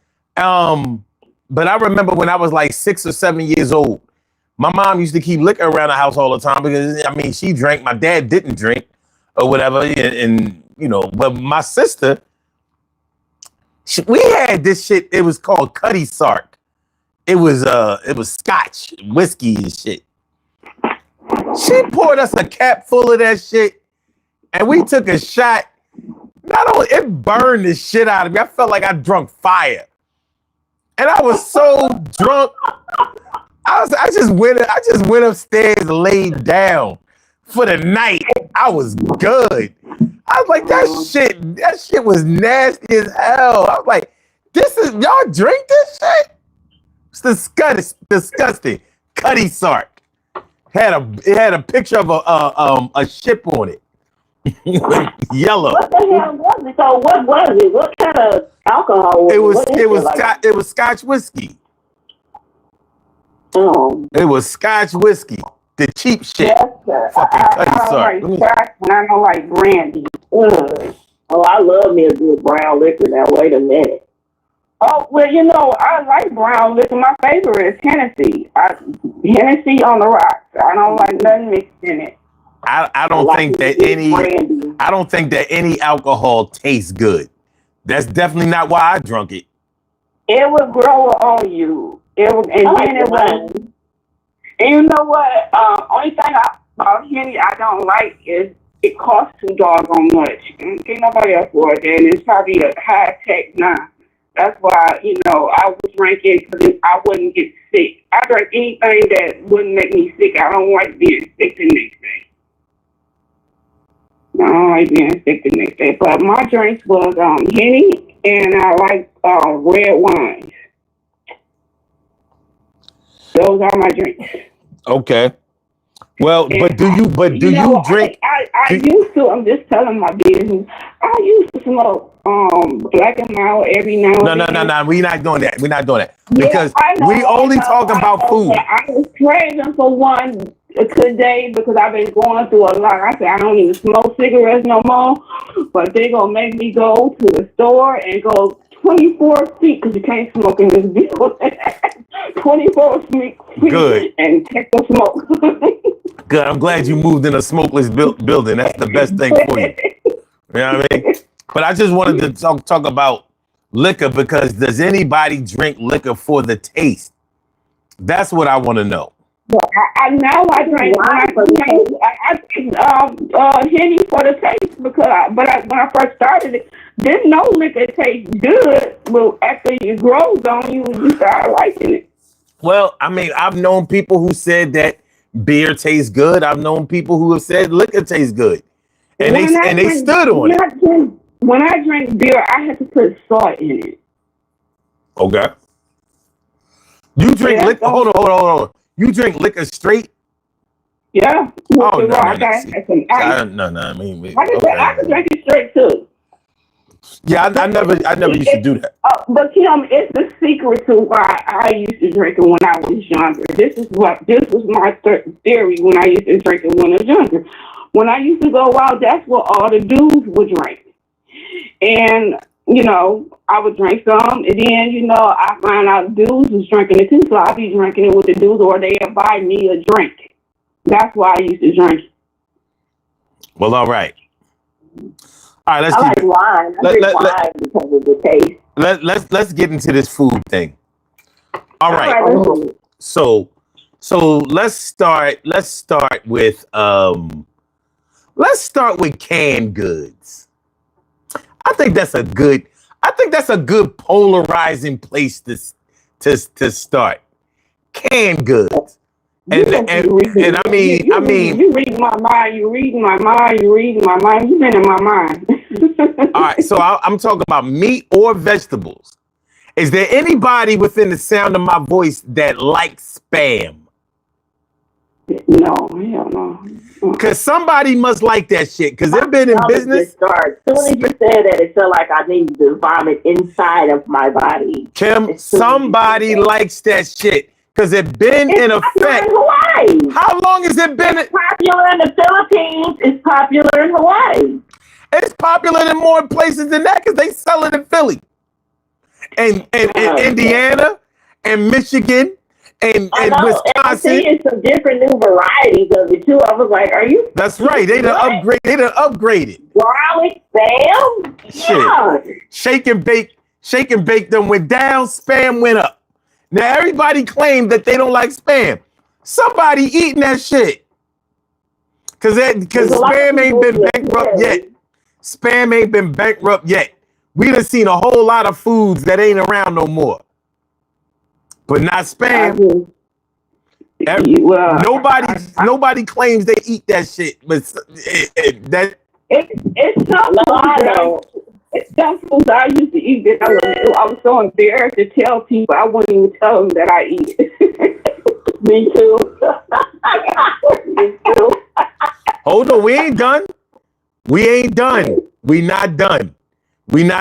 But I remember when I was like 6 or 7 years old, my mom used to keep liquor around the house all the time because I mean she drank. My dad didn't drink or whatever, and you know. But my sister, we had this shit. It was called Cuddy Sark. It was Scotch whiskey and shit. She poured us a cap full of that shit, and we took a shot. Not only it burned the shit out of me, I felt like I drunk fire, and I was so drunk. I just went upstairs and laid down for the night. I was good. I was like, that shit was nasty as hell. I was like, y'all drink this shit? It's disgusting. Cuddy Sark. It had a picture of a ship on it. Yellow. What the hell was it? So what was it? What kind of alcohol was it? It was Scotch whiskey. Oh. It was Scotch whiskey. The cheap shit. Yes, Fucking Cuddy Sark. I don't like Scotch and I don't like brandy. Ugh. Oh, I love me a good brown liquor. Now, wait a minute. Oh, well, you know, I like brown liquor. My favorite is Hennessy. Hennessy on the rocks. I don't like nothing mixed in it. I don't think that any alcohol tastes good. That's definitely not why I drunk it. It would grow on you. Then it was. And you know what? Only thing about Henny I don't like is it costs too doggone much. And can't nobody afford it. And it's probably a high tech now. That's why, you know, I was drinking because I wouldn't get sick. I drank anything that wouldn't make me sick. I don't like being sick the next day. I don't like being sick the next day. But my drinks was Henny and I like red wines. Those are my drinks. Okay. Well, And but do you drink? I used to. I'm just telling my business. I used to smoke Black and Mild every now and then. No. We're not doing that. Because Yeah, we only talking about food. I was craving for one today because I've been going through a lot. I said I don't even smoke cigarettes no more, but they gonna make me go to the store and go 24 feet because you can't smoke in this building. 24 feet. Good. And take the smoke. Good. I'm glad you moved in a smokeless building. That's the best thing for you. You know what I mean? But I just wanted to talk about liquor because does anybody drink liquor for the taste? That's what I want to know. Well, I drink Henny for the taste because when I first started it, didn't know liquor tastes good. But after it grows on you, you start liking it. Well, I mean, I've known people who said that beer tastes good. I've known people who have said liquor tastes good, and they stood on it. When I drink beer, I have to put salt in it. Okay. You drink liquor? Hold on. You drink liquor straight? Yeah. Oh, no. I mean, I can drink it straight too. Yeah, I never used to do that. But Kim, it's the secret to why I used to drink it when I was younger. This was my theory when I used to drink it when I was younger. When I used to go out, that's what all the dudes would drink. And, you know, I would drink some, and then, you know, I find out dudes was drinking it too, so I'd be drinking it with the dudes, or they'd buy me a drink. That's why I used to drink it. Well, all right. All right, I like wine. I drink wine because of the taste. Let's get into this food thing. All right. So let's start with canned goods. I think that's a good polarizing place to start. Canned goods. And I mean you read my mind. You've been in my mind. All right, so I'm talking about meat or vegetables. Is there anybody within the sound of my voice that likes Spam? No, hell no. Because somebody must like that shit. Because they've been in business. As soon as you said that, it felt like I needed to vomit inside of my body. Kim, somebody likes that shit. Because it's been in effect. In Hawaii. How long has it been? It's popular in the Philippines. It's popular in Hawaii. It's popular in more places than that because they sell it in Philly. And Indiana and Michigan and Wisconsin. And I'm seeing some different new varieties of it too. I was like, "Are you?" That's right. They done upgraded. Garlic, Spam. Shit. Yeah. Shake and bake them went down. Spam went up. Now everybody claimed that they don't like Spam. Somebody eating that shit. Cause Spam ain't been bankrupt yet. Spam ain't been bankrupt yet. We done seen a whole lot of foods that ain't around no more. But not Spam. Nobody claims they eat that shit. But it's some foods I used to eat that I was so embarrassed to tell people. I wouldn't even tell them that I eat it. Me too. Me too. Hold on, we ain't done. We not done. We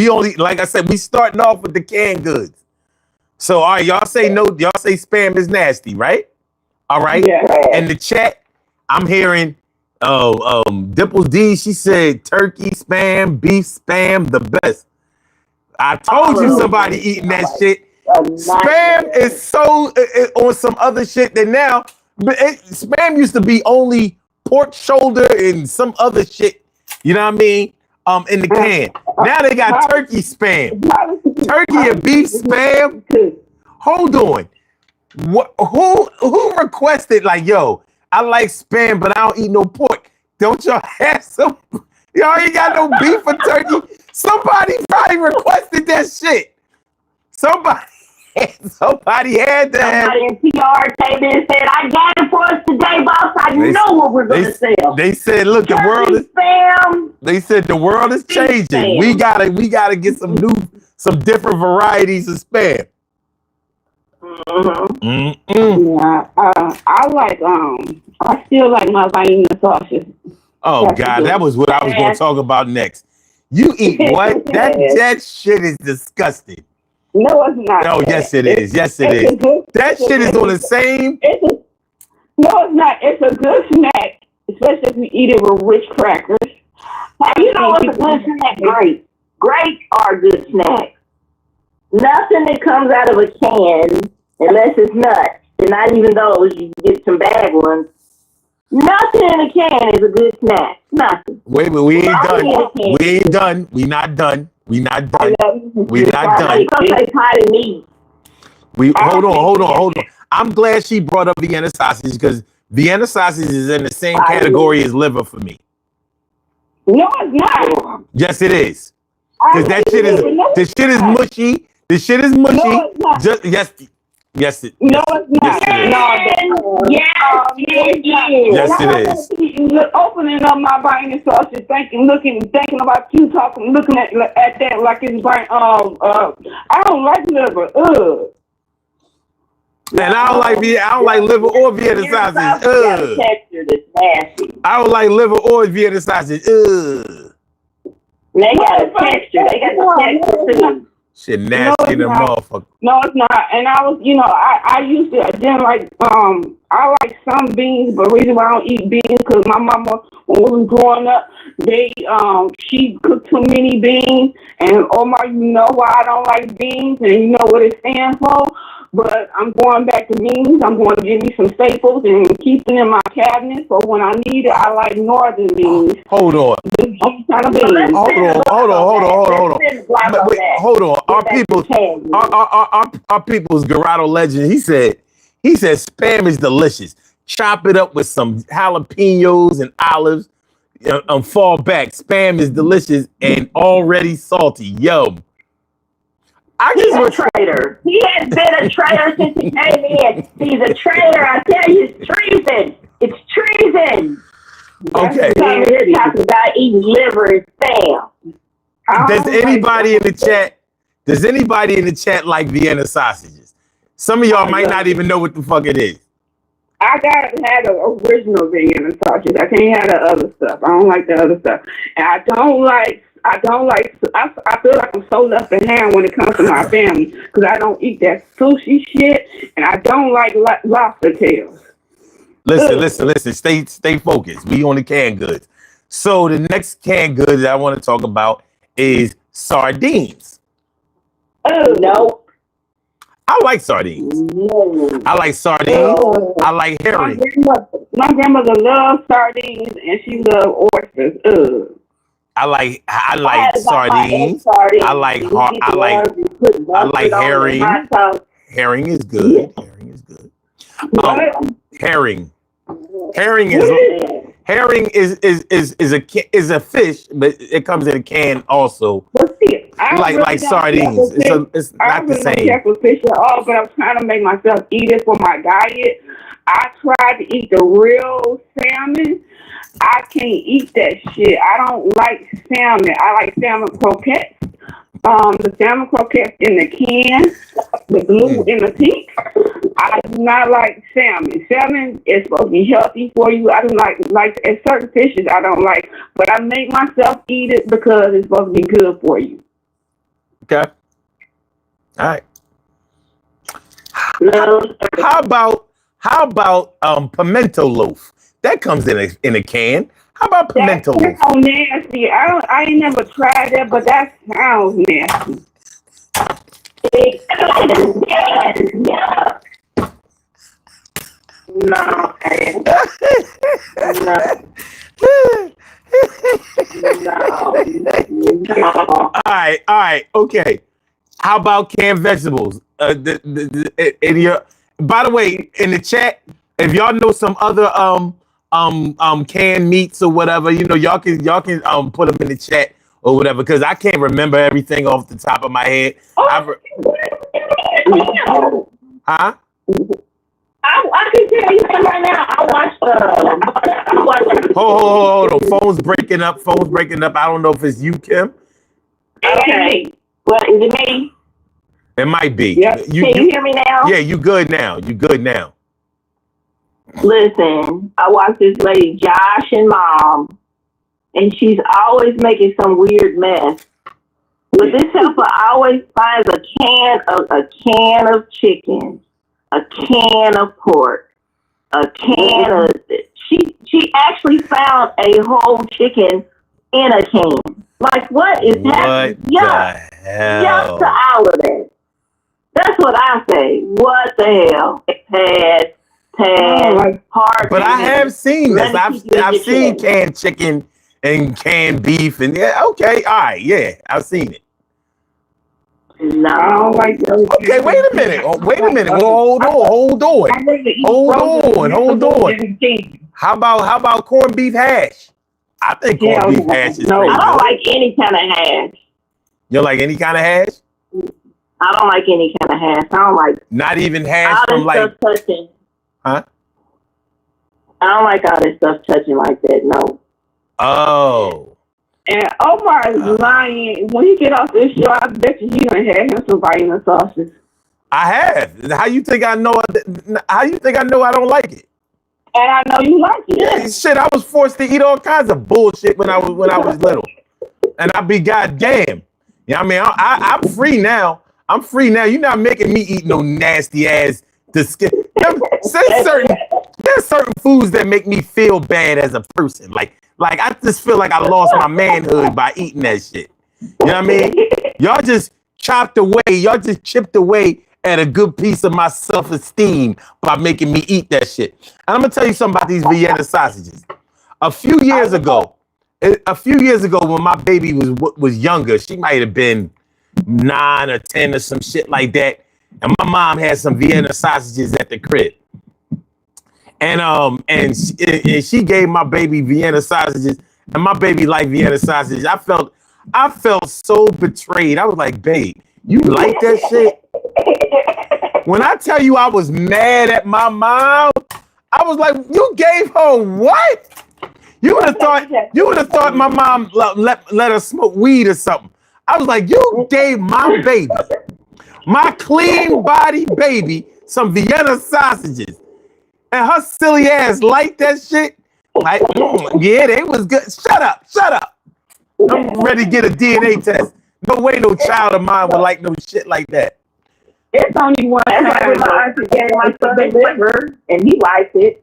only, like I said, we starting off with the canned goods. So, all right, y'all say no. Y'all say Spam is nasty, right? All right. Yeah. In the chat, I'm hearing Dimples D. She said turkey Spam, beef Spam, the best. I told you somebody eating that shit. Spam is so on some other shit that now. Spam used to be only pork shoulder and some other shit. You know what I mean? In the can. Now they got turkey Spam. Turkey and beef Spam. Hold on. Who requested like, yo, I like Spam, but I don't eat no pork. Don't y'all have some? Y'all ain't got no beef or turkey. Somebody probably requested that shit. Somebody had that. Somebody in PR came in and said, I got it for us today, boss. I know what we're going to sell. They said, look, the world is Spam. They said the world is changing. Spam. We gotta get some different varieties of Spam. Yeah, I still like my Vienna sausage. Oh God, that was what I was going to talk about next. You eat what? That shit is disgusting. No, it's not. Oh, yes, it is. Yes, it is. That shit is on the same. No, it's not. It's a good snack, especially if you eat it with rich crackers. You know what's a good snack? Grapes are a good snack. Nothing that comes out of a can, unless it's nuts, and not even those, you get some bad ones. Nothing in a can is a good snack. Nothing. Wait, we ain't done. We ain't done. We not done. We not done. We not done. Hold on. I'm glad she brought up Vienna sausage because Vienna sausage is in the same category as liver for me. No, it's not. Yes, it is. Because the shit is mushy. The shit is mushy. No, it's not. Yes, it. No, it's not. Yes, it is. Opening up my Vienna sausage, thinking about you talking, looking at that like it's like I don't like liver. And I don't like liver or Vienna sausage. Texture that's nasty. I don't like liver or Vienna sausage. They got a texture. They got the texture too. Shit nasty than a motherfucker. No, it's not. And I was, I used to then like I like some beans, but the reason why I don't eat beans because my mama, when we was growing up, she cooked too many beans, and Omar, you know why I don't like beans, and you know what it stands for. But I'm going back to beans. I'm going to give me some staples and keep them in my cabinet. So when I need it, I like northern beans. Hold on. Kind of beans. Hold on. Our people's Garado legend. He said Spam is delicious. Chop it up with some jalapenos and olives. Fall back. Spam is delicious and already salty. Yum. He's a traitor. He has been a traitor since he came in. He's a traitor. I tell you, it's treason. It's treason. Okay. Talking about eating eating liver and spam. Does anybody in the chat like Vienna sausages? Some of y'all might not even know what the fuck it is. I gotta have the original Vienna sausage. I can't have the other stuff. I don't like the other stuff. And I feel like I'm so left behind when it comes to my family because I don't eat that sushi shit and I don't like lobster tails. Listen. Stay focused. We on the canned goods. So the next canned goods that I want to talk about is sardines. Oh, no. I like sardines. No. I like sardines. No. I like herring. My grandmother loves sardines and she loves oysters. I like sardines. I like herring. Herring is good. Herring is good. Herring is a fish, but it comes in a can also. But see, like sardines. It's not the same. I don't fish at all, but I'm trying to make myself eat it for my diet. I tried to eat the real salmon. I can't eat that shit. I don't like salmon. I like salmon croquettes. The salmon croquettes in the can, the blue and the pink. I do not like salmon. Salmon is supposed to be healthy for you. I don't like certain fishes I don't like, but I make myself eat it because it's supposed to be good for you. Okay. All right. No. How about pimento loaf? That comes in a can. How about pimento loaf? That's so nasty. I ain't never tried that, but that sounds nasty. No. All right, okay. How about canned vegetables? By the way, in the chat, if y'all know some other canned meats or whatever, y'all can put them in the chat or whatever, because I can't remember everything off the top of my head. Huh? I can tell you something right now. I watched. Hold on. Phone's breaking up. I don't know if it's you, Kim. Okay. What is it, me? It might be. Yep. Can you hear me now? Yeah, you good now. Listen, I watched this lady, Josh and Mom, and she's always making some weird mess. But this helper always finds a can of chicken, a can of pork, a can of. She actually found a whole chicken in a can. Like, what is happening? Yuck to all of that. That's what I say. What the hell? Hard. But I have seen this. I've seen canned chicken and canned beef, and yeah, okay, all right, yeah, I've seen it. No, I don't like those. Okay, wait a minute. Hold on. How about corned beef hash? I think corned beef hash is pretty I don't good. like any kind of hash. You don't like any kind of hash? I don't like any kind of hash. I don't like not even hash all from this stuff touching. Huh? I don't like all this stuff touching like that. No. Oh. And Omar's lying. When he get off this show, I bet you he done had him some Vienna sausage. I have. How you think I know? How you think I know I don't like it? And I know you like it. Yeah, shit, I was forced to eat all kinds of bullshit when I was little, and I be goddamn. You know what I mean? I'm free now. You're not making me eat no nasty ass. There's certain foods that make me feel bad as a person. Like I just feel like I lost my manhood by eating that shit. You know what I mean? Y'all just chipped away at a good piece of my self-esteem by making me eat that shit. And I'm gonna tell you something about these Vienna sausages. A few years ago, when my baby was younger, she might have been 9 or 10 or some shit like that. And my mom had some Vienna sausages at the crib. And she gave my baby Vienna sausages, and my baby liked Vienna sausages. I felt so betrayed. I was like, babe, you like that shit? When I tell you I was mad at my mom, I was like, you gave her what? You would have thought my mom let her smoke weed or something. I was like, you gave my baby, my clean body baby, some Vienna sausages, and her silly ass liked that shit. Like, yeah, they was good. Shut up. I'm ready to get a DNA test. No way no child of mine would like no shit like that. It's only one time. That's like my auntie gave my son a liver, and he liked it.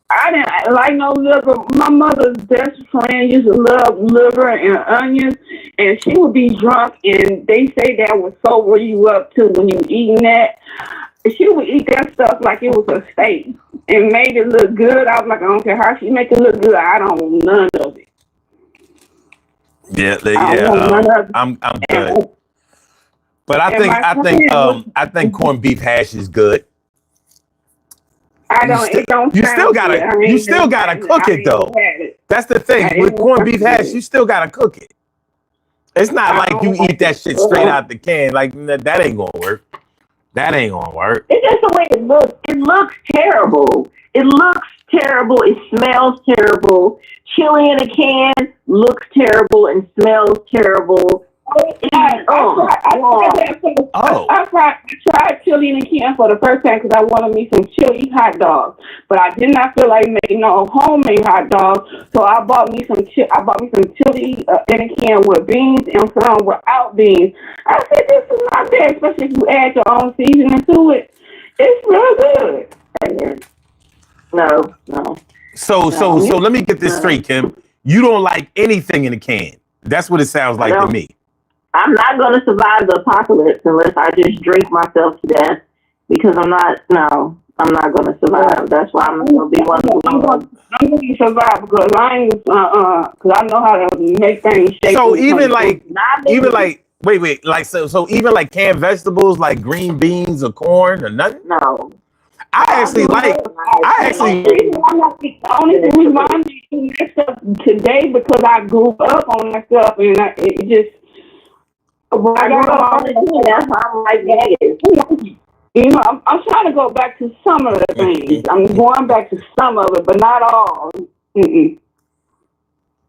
I didn't like no liver. My mother's best friend used to love liver and onions, and she would be drunk, and they say that would sober you up too when you eating that. She would eat that stuff like it was a steak and made it look good. I was like, I don't care how she make it look good. I don't want none of it. Yeah. I'm good. But I think corned beef hash is good. You still gotta cook it though. That's the thing with corned beef hash. You still gotta cook it. It's not like you eat that shit straight out the can. Like that ain't gonna work. That ain't gonna work. It's just the way it looks. It looks terrible. It looks terrible. It smells terrible. Chili in a can looks terrible and smells terrible. I tried chili in a can for the first time because I wanted me some chili hot dogs, but I did not feel like making no homemade hot dogs, so I bought me some chili in a can with beans and some without beans. I said, this is not bad, especially if you add your own seasoning to it. It's real good. No. So let me get this straight, Kim. You don't like anything in a can. That's what it sounds like to me. I'm not going to survive the apocalypse unless I just drink myself to death because I'm not going to survive. That's why I'm going to be one of the ones. I'm going to survive because I know how to make things shake. So even like even like canned vegetables like green beans or corn or nothing? No. The only reason I'm eating that stuff today because I grew up on that stuff and it just. I grew up on it. That's why I'm like that. You know, I'm trying to go back to some of the things. I'm going back to some of it, but not all.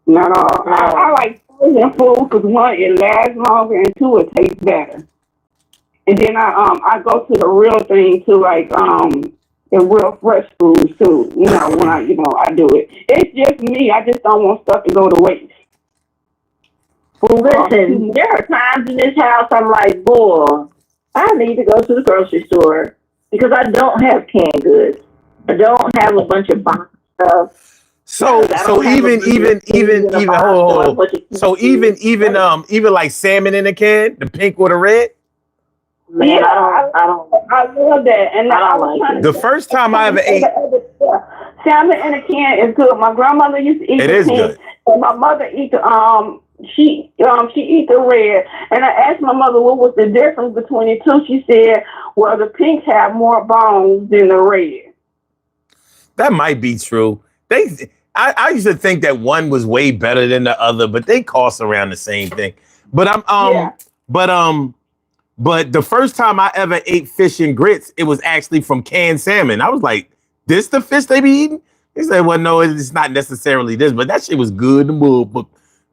Not all. I like frozen food because one, it lasts longer, and two, it tastes better. And then I go to the real thing too, like the real fresh foods too. You know, when I do it. It's just me. I just don't want stuff to go to waste. Well, listen, there are times in this house I'm like, boy, I need to go to the grocery store because I don't have canned goods. I don't have a bunch of boxed stuff. Even like salmon in a can, the pink or the red. Man, I love that, and I don't like it. The first time I ever ate salmon in a can is good. My grandmother used to eat it. It is good. And my mother eat the She eat the red, and I asked my mother what was the difference between the two. She said, "Well, the pinks have more bones than the red." That might be true. I used to think that one was way better than the other, but they cost around the same thing. But but the first time I ever ate fish and grits, it was actually from canned salmon. I was like, "This the fish they be eating?" They said, "Well, no, it's not necessarily this, but that shit was good." But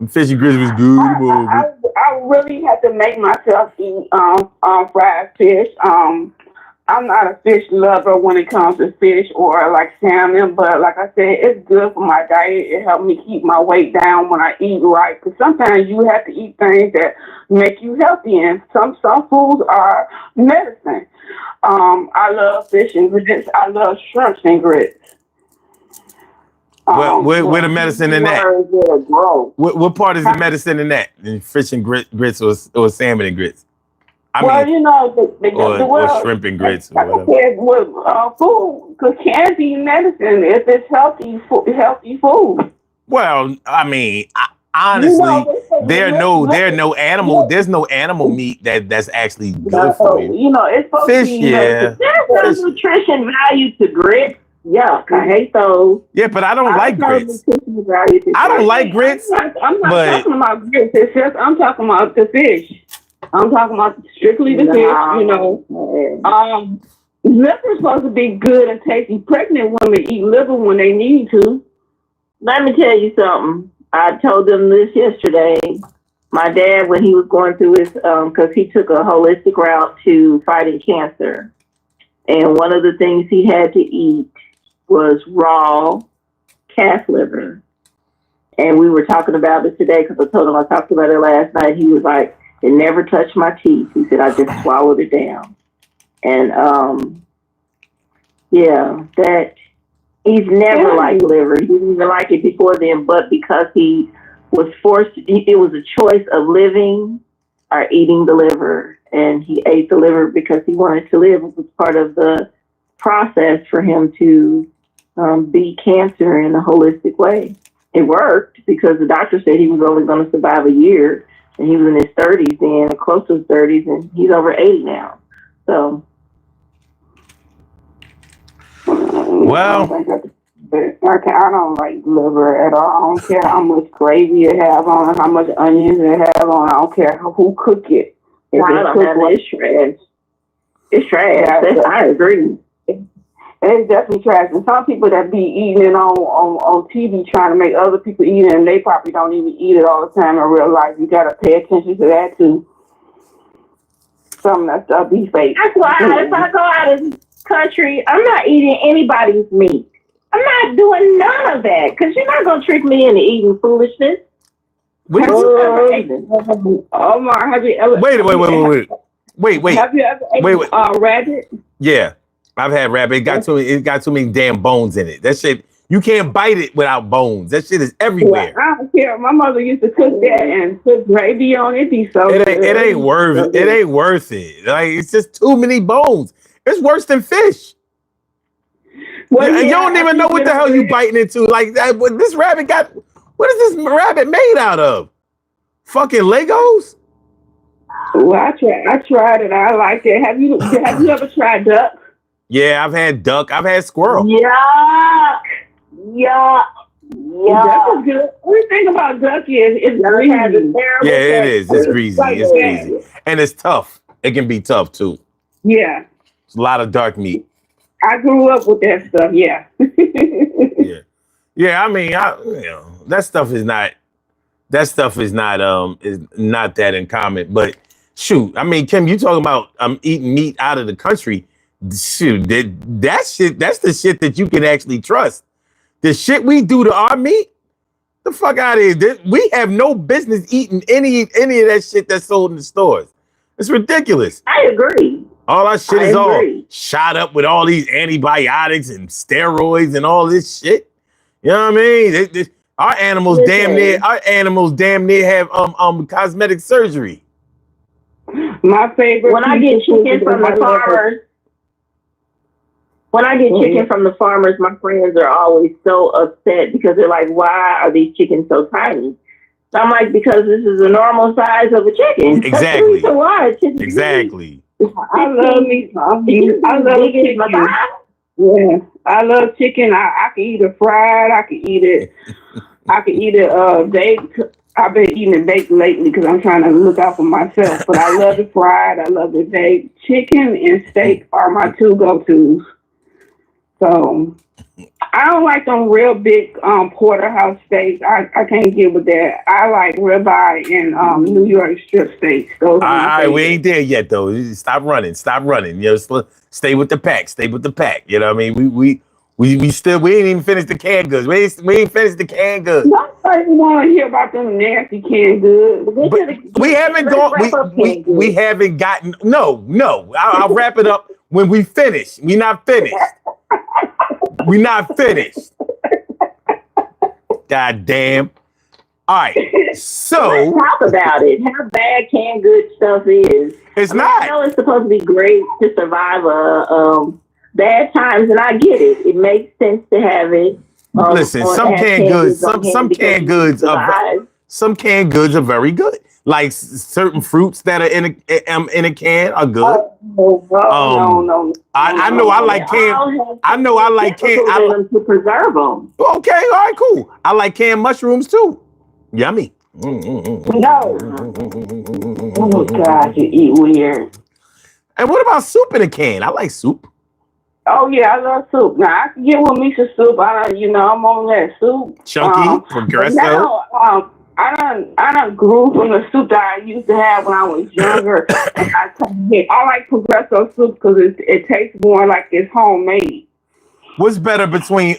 fish and grits was good. I really had to make myself eat fried fish. I'm not a fish lover when it comes to fish or like salmon, but like I said, it's good for my diet. It helped me keep my weight down when I eat right. Because sometimes you have to eat things that make you healthy, and some foods are medicine. I love fish and grits. I love shrimps and grits. Where the medicine in that? What part is the medicine in that? In fish and grits or salmon and grits? Or shrimp and grits. Like I said, with food, because can be medicine if it's healthy food. Well, I mean, honestly, there's no animal meat that's actually good for you. You know, it's supposed fish, to be medicine. There's no nutrition value to grits. Yuck, I hate those. Yeah, but I don't like grits. I don't like grits. I'm not talking about grits. I'm talking about the fish. I'm talking about strictly the fish, you know. Liver is supposed to be good and tasty. Pregnant women eat liver when they need to. Let me tell you something. I told them this yesterday. My dad, when he was going through his, because he took a holistic route to fighting cancer, and one of the things he had to eat was raw calf liver. And we were talking about it today because I told him I talked about it last night. He was like, "It never touched my teeth." He said, "I just swallowed it down." And yeah, that he's never liked liver. He didn't even like it before then, but because he was forced, it was a choice of living or eating the liver, and he ate the liver because he wanted to live. It was part of the process for him to beat cancer in a holistic way. It worked because the doctor said he was only going to survive a year, and he was in his 30s then, close to his 30s, and he's over 80 now. So, well, I don't like liver at all. I don't care how much gravy it have on it, how much onions it have on it. I don't care who cook it. If it's trash. It's trash. I agree. It's definitely trash. And some people that be eating it on TV trying to make other people eat it, and they probably don't even eat it all the time in real life. You got to pay attention to that too. Some of that stuff be fake. That's why if I go out of the country, I'm not eating anybody's meat. I'm not doing none of that because you're not going to trick me into eating foolishness. Wait, Omar, have you ever? wait. Have you ever ate rabbit? Yeah, I've had rabbit. It got too many damn bones in it. That shit, you can't bite it without bones. That shit is everywhere. Well, I don't care. My mother used to cook that and put gravy on it. Be so it ain't worth it. Like, it's just too many bones. It's worse than fish. Well, you don't even know what the hell you biting into. Like that. This rabbit got. What is this rabbit made out of? Fucking Legos? Well, I tried it. I liked it. Have you ever tried duck? Yeah, I've had duck. I've had squirrel. Yeah. Duck is good. Only thing about duck is it's greasy. Yeah, it is. It's greasy. It's greasy. And it's tough. It can be tough too. Yeah. It's a lot of dark meat. I grew up with that stuff. Yeah. Yeah. I mean, that stuff is not that uncommon. But shoot, I mean, Kim, you talking about eating meat out of the country? Shoot, that shit. That's the shit that you can actually trust. The shit we do to our meat, the fuck out of here. We have no business eating any of that shit that's sold in the stores. It's ridiculous. I agree. All our shit is all shot up with all these antibiotics and steroids and all this shit. You know what I mean? Our animals damn near have cosmetic surgery. My favorite. When I get chicken from the farmers, my friends are always so upset because they're like, "Why are these chickens so tiny?" So I'm like, "Because this is the normal size of a chicken." Exactly. That's the reason why. Exactly. I love me. I love chicken. Yeah, I love chicken. I can eat it fried. I can eat it. Baked. I've been eating it baked lately because I'm trying to look out for myself. But I love it fried. I love it baked. Chicken and steak are my two go-tos. So I don't like them real big porterhouse steaks. I can't get with that. I like ribeye and New York strip steaks. Those all right, we ain't there yet though. Stop running. You know, stay with the pack. You know what I mean? We ain't even finished the canned goods. We ain't finished the canned goods. Nobody want to hear about them nasty canned goods. We haven't gone. We haven't gotten. No. I'll wrap it up when we finish. We're not finished. We're not finished. God damn. All right. So let's talk about it. How bad canned good stuff is. It's not. I know it's supposed to be great to survive bad times, and I get it. It makes sense to have it. Listen, some canned goods are very good. Like certain fruits that are in a can are good. No. I know I like canned. I know I like canned. To preserve them. Okay, all right, cool. I like canned mushrooms too. Yummy. No. Oh God, you eat weird. And what about soup in a can? I like soup. Oh yeah, I love soup. Now I can get with me some soup. I'm on that soup. Chunky, But Progresso. now, I done grew from the soup that I used to have when I was younger, and I like Progresso soup because it tastes more like it's homemade. What's better between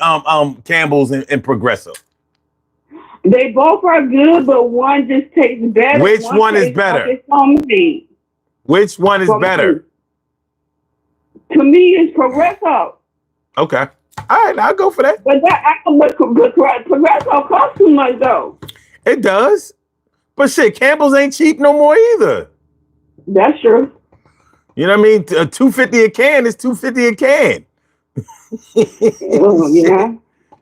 Campbell's and Progresso? They both are good, but one just tastes better. Which one is tastes like better? it's homemade. Which one is For me. better? To me, it's Progresso. Okay. All right, I'll go for that. But Progresso costs too much though. It does. But shit, Campbell's ain't cheap no more either. That's true. You know what I mean? $2.50 a can is $2.50 a can. Yeah.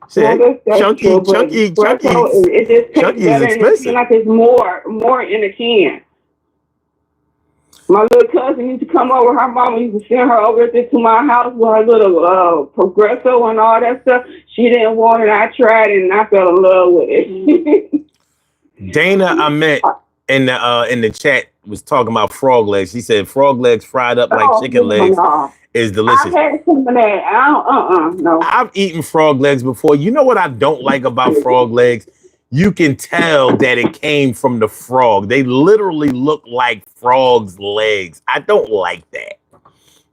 Shit. Well, that's Chunky. It just tastes Chunky is better, and it expensive. seems like it's more in the can. My little cousin used to come over. Her mama used to send her over to my house with her little Progresso and all that stuff. She didn't want it. I tried it, and I fell in love with it. Dana, I met in the chat was talking about frog legs. She said frog legs fried up like chicken legs is delicious. I had some of that. No. I've eaten frog legs before. You know what I don't like about frog legs? You can tell that it came from the frog. They literally look like frog's legs. I don't like that.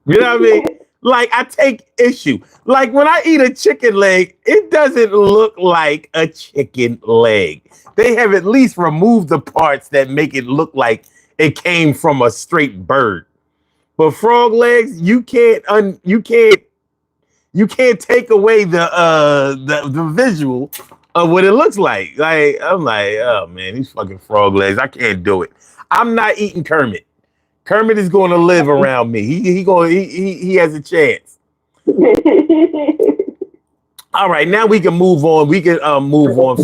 You know what I mean? Like, I take issue. Like, when I eat a chicken leg, it doesn't look like a chicken leg. They have at least removed the parts that make it look like it came from a straight bird. But frog legs, you can't take away the visual of what it looks like. Like, I'm like, oh man, these fucking frog legs. I can't do it. I'm not eating Kermit. Kermit is going to live around me. He has a chance. All right, now we can move on. We can move on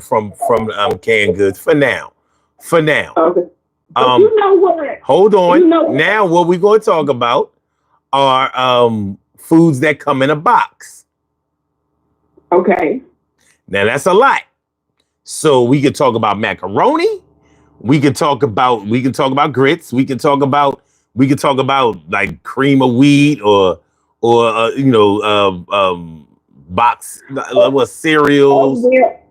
from canned goods for now. Okay. You know what? Hold on. You know what? Now, what we're going to talk about are foods that come in a box. Okay. Now that's a lot. So we could talk about macaroni. We could talk about grits. We could talk about like cream of wheat or box cereals.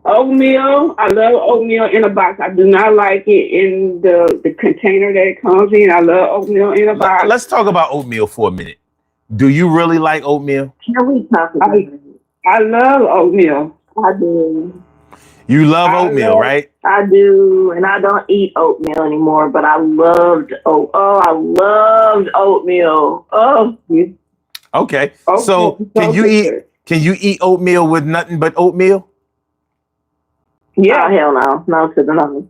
Oatmeal. I love oatmeal in a box. I do not like it in the container that it comes in. I love oatmeal in a box. Let's talk about oatmeal for a minute. Do you really like oatmeal? Can we talk about it? I love oatmeal. I do. You love oatmeal, right? I do, and I don't eat oatmeal anymore, but I loved oatmeal. Oh, Okay. So can you eat oatmeal with nothing but oatmeal? Yeah. Oh, hell no.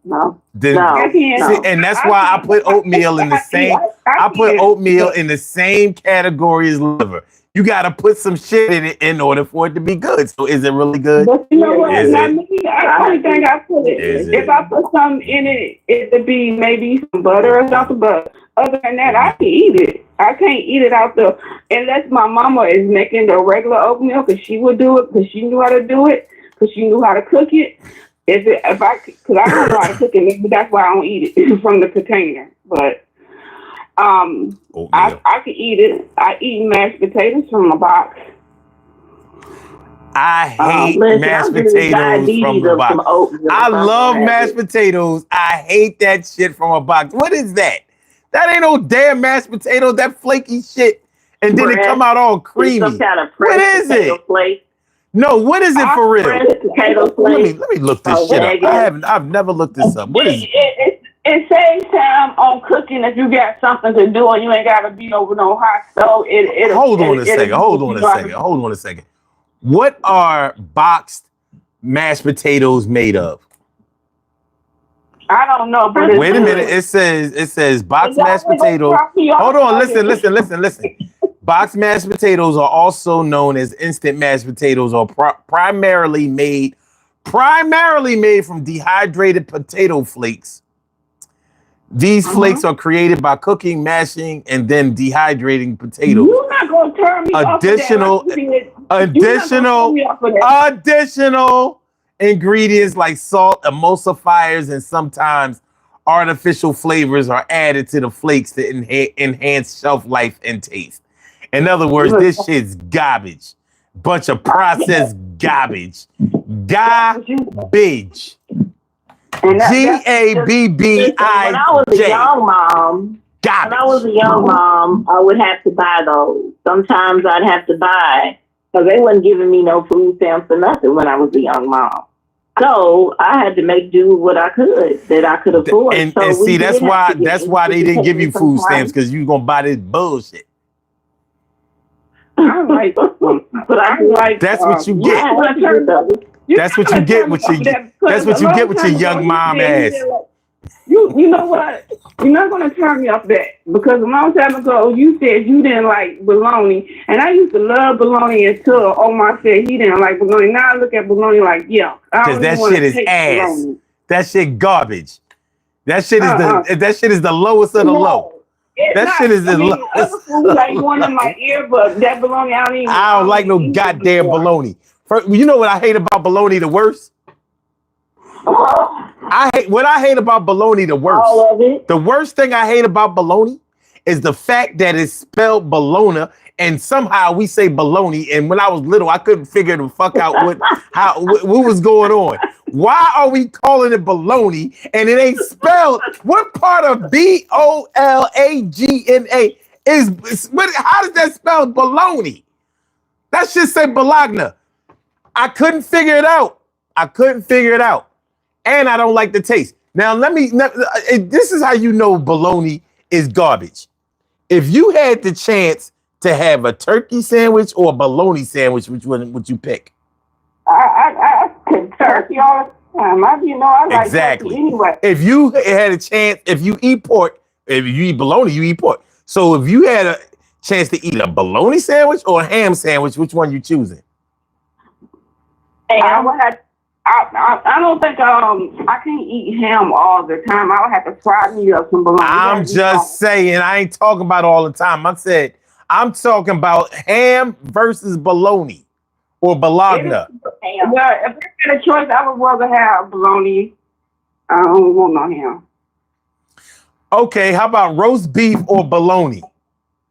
No. Then, I can. see, and that's why I put oatmeal in the same. I put oatmeal in the same category as liver. You got to put some shit in it in order for it to be good. So is it really good? But you know what? Is Not it? me. I only think I put it. Is If it? I put something in it, it would be maybe some butter or something. But other than that, I can eat it. I can't eat it out the unless my mama is making the regular oatmeal because she would do it because she knew how to do it because she knew how to cook it. Because I don't know how to cook it, maybe that's why I don't eat it from the container. But I can eat it. I eat mashed potatoes from a box. I hate mashed potatoes from the box. I love mashed potatoes. I hate that shit from a box. What is that? That ain't no damn mashed potatoes. That flaky shit, and then it come out all creamy. Some kind of what is it? Plate. No, what is it for real? Potato plate. Let me look this shit up. I've never looked this up. What is it? It saves time on cooking if you got something to do and you ain't got to be over no hot stove. Hold on a second. What are boxed mashed potatoes made of? I don't know. But wait a minute. It says boxed mashed potatoes. Hold on. Listen. Boxed mashed potatoes are also known as instant mashed potatoes, or primarily made from dehydrated potato flakes. These flakes are created by cooking, mashing, and then dehydrating potatoes. You're not gonna turn me Additional ingredients like salt, emulsifiers, and sometimes artificial flavors are added to the flakes to enhance shelf life and taste. In other words, this shit's garbage. Bunch of processed garbage. Garbage. G-A-B-B-I-J. When I was a young mom, Garbage. when I was a young mom, I would have to buy those. Sometimes I'd have to buy, because they wasn't giving me no food stamps or nothing when I was a young mom. So I had to make do with what I could, that I could afford. And we see, that's did have to why they didn't give you food some stamps, because you gonna buy this bullshit. I like, But I like That's what you get. That's what you get with your that's what you get with your young mom ass. You know what? You're not gonna turn me off that, because a long time ago you said you didn't like bologna, and I used to love bologna until Omar said he didn't like bologna. Now I look at bologna like, yeah, Because that shit is ass. Bologna. That shit garbage. That shit is the lowest of the low. That shit is the lowest. Other food like one in my ear, but that bologna I don't like no goddamn bologna. You know what I hate about bologna the worst? What I hate about bologna the worst. All of it. The worst thing I hate about bologna is the fact that it's spelled bologna and somehow we say bologna. And when I was little, I couldn't figure the fuck out what was going on. Why are we calling it bologna and it ain't spelled? What part of B-O-L-A-G-N-A is? How does that spell bologna? That shit said bologna. I couldn't figure it out. And I don't like the taste. Now, this is how you know bologna is garbage. If you had the chance to have a turkey sandwich or a bologna sandwich, which one would you pick? I could turkey all the time. I like exactly. turkey anyway. If you had a chance, if you eat pork, if you eat bologna, you eat pork. So if you had a chance to eat a bologna sandwich or a ham sandwich, which one you choosing? I don't think I can eat ham all the time. I would have to fry me up some bologna. I'm just saying, I ain't talking about all the time. I'm talking about ham versus bologna or bologna. Well, if I had a choice, I would rather have bologna. I don't want no ham. Okay, how about roast beef or bologna?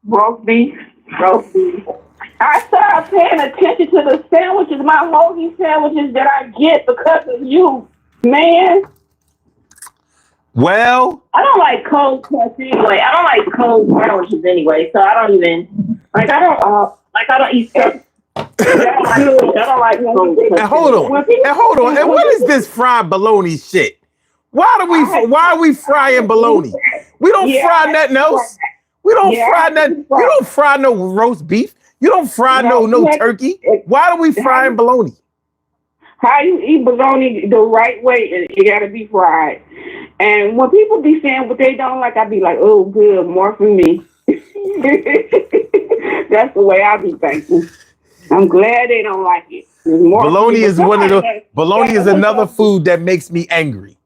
Roast beef. I started paying attention to the sandwiches, my hoagie sandwiches that I get because of you, man. Well, I don't like cold cuts anyway. I don't like cold sandwiches anyway, so I don't even I don't eat stuff. I don't like cold cuts. And hold on. And what is this fried bologna shit? Why are we frying bologna? We don't fry nothing else. We don't fry nothing. You don't fry no roast beef. You don't fry no turkey. Why are we frying bologna? How you eat bologna the right way, it gotta be fried. And when people be saying what they don't like, I be like, oh, good, more for me. That's the way I be thinking. I'm glad they don't like it. Bologna is bologna is another food that makes me angry.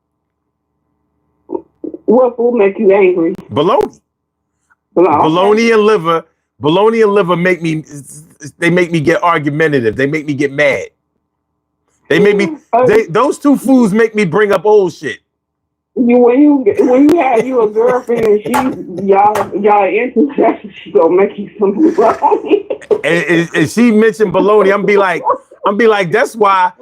What food make you angry? Bologna. Bologna and liver. Bologna and liver make me get argumentative. They make me get mad. Those two foods make me bring up old shit. When you have a girlfriend and y'all into sex, she gonna make you some bologna. and she mentioned bologna, I'm be like, that's why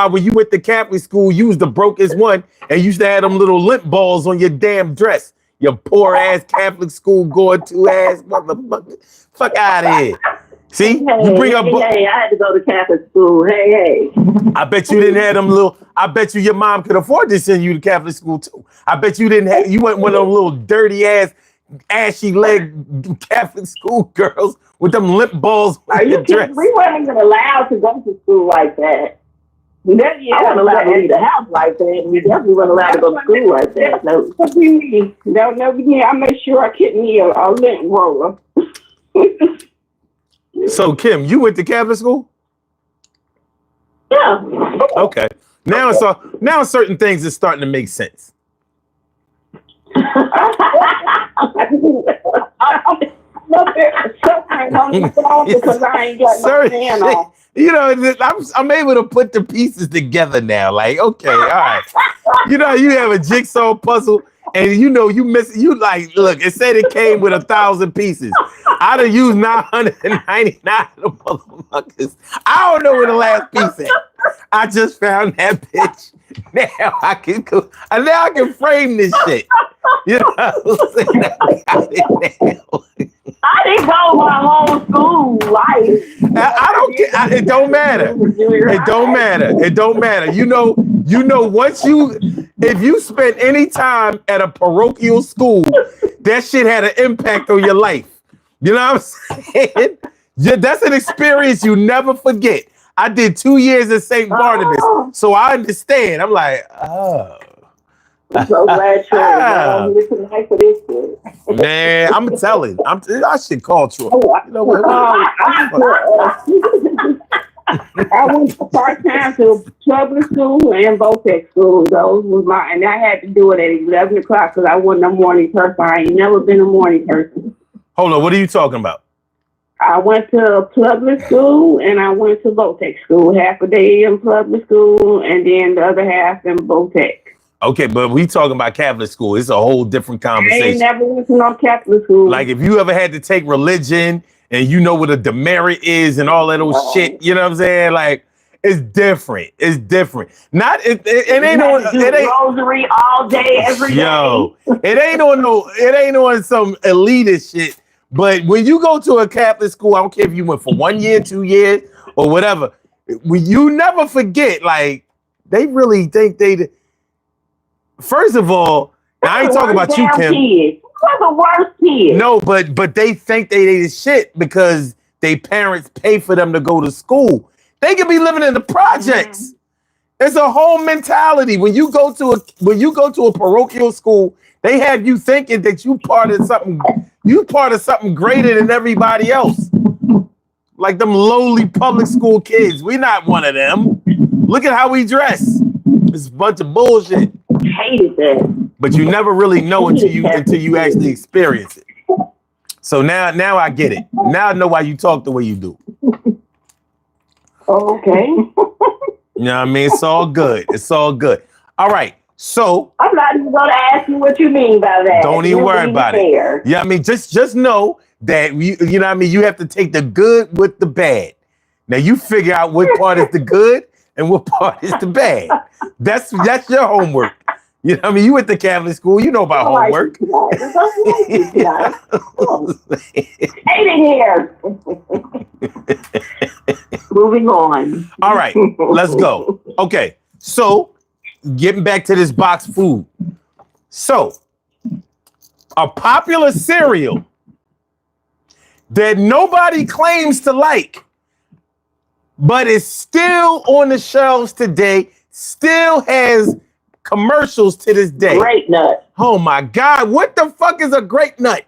when you went to Catholic school, you was the brokest one and you used to have them little lint balls on your damn dress. You poor ass Catholic school going to ass motherfucker. Fuck out of here. See? You bring up I had to go to Catholic school. Hey. I bet you didn't have them I bet you your mom could afford to send you to Catholic school too. I bet you you went one of them little dirty ass, ashy leg Catholic school girls with them lip balls on your dress. We weren't even allowed to go to school like that. I wasn't allowed to leave the house like that. We definitely weren't allowed to go to school like that. No. What do you mean? I make sure I get me a lint roller. So, Kim, you went to Catholic school? Yeah. Okay. Now certain things are starting to make sense. Because I ain't got no hand on. You know, I'm able to put the pieces together now. Like, okay, all right. You know, you have a jigsaw puzzle And you know, you like, look, it said it came with 1,000 pieces. I'd have used 999 of them motherfuckers. I don't know where the last piece is. I just found that bitch. Now I can go, and now I can frame this shit. You know what I'm saying? I didn't go my whole school life. I don't care. It don't matter. It don't matter. It don't matter. You know, if you spend any time at a parochial school, that shit had an impact on your life. You know what I'm saying? Yeah, that's an experience you never forget. I did 2 years at St. Barnabas, so I understand. I'm like, oh. I'm so glad you're listening for this shit. Man, I'm telling. I should call Troy. You know what? I went part-time to public school and Votech school. Those was and I had to do it at 11 o'clock because I wasn't a morning person. I ain't never been a morning person. Hold on, what are you talking about? I went to public school and I went to Votech school. Half a day in public school and then the other half in Votech. Okay, but we talking about Catholic school. It's a whole different conversation. I ain't never went to no Catholic school. Like if you ever had to take religion and you know what a demerit is and all that old shit, you know what I'm saying? Like it's different. It's different. Not it ain't on it ain't rosary all day every day. Yo, it ain't on some elitist shit. But when you go to a Catholic school, I don't care if you went for 1 year, 2 years, or whatever, you never forget. Like they really think they. First of all, I ain't talking about you, Kim. Kids. We're the worst kids. No, but they think they the shit because their parents pay for them to go to school. They could be living in the projects. Mm-hmm. It's a whole mentality. When you go to a parochial school, they have you thinking that you part of something greater than everybody else. Like them lowly public school kids. We're not one of them. Look at how we dress. It's a bunch of bullshit. Hated that. But you never really know until you actually experience it. So now I get it. Now I know why you talk the way you do. Okay. You know what I mean? It's all good. It's all good. All right. So I'm not even gonna ask you what you mean by that. Don't even worry about it. Yeah, I mean, just know that you know what I mean, you have to take the good with the bad. Now you figure out what part is the good and what part is the bad. That's your homework. You know what I mean? You went to Catholic school, you know about homework. Ain't in here. Moving on. All right, let's go. Okay, so getting back to this box food. So, a popular cereal that nobody claims to like, but is still on the shelves today, still has commercials to this day. Grape nut. Oh my God, what the fuck is a grape nut?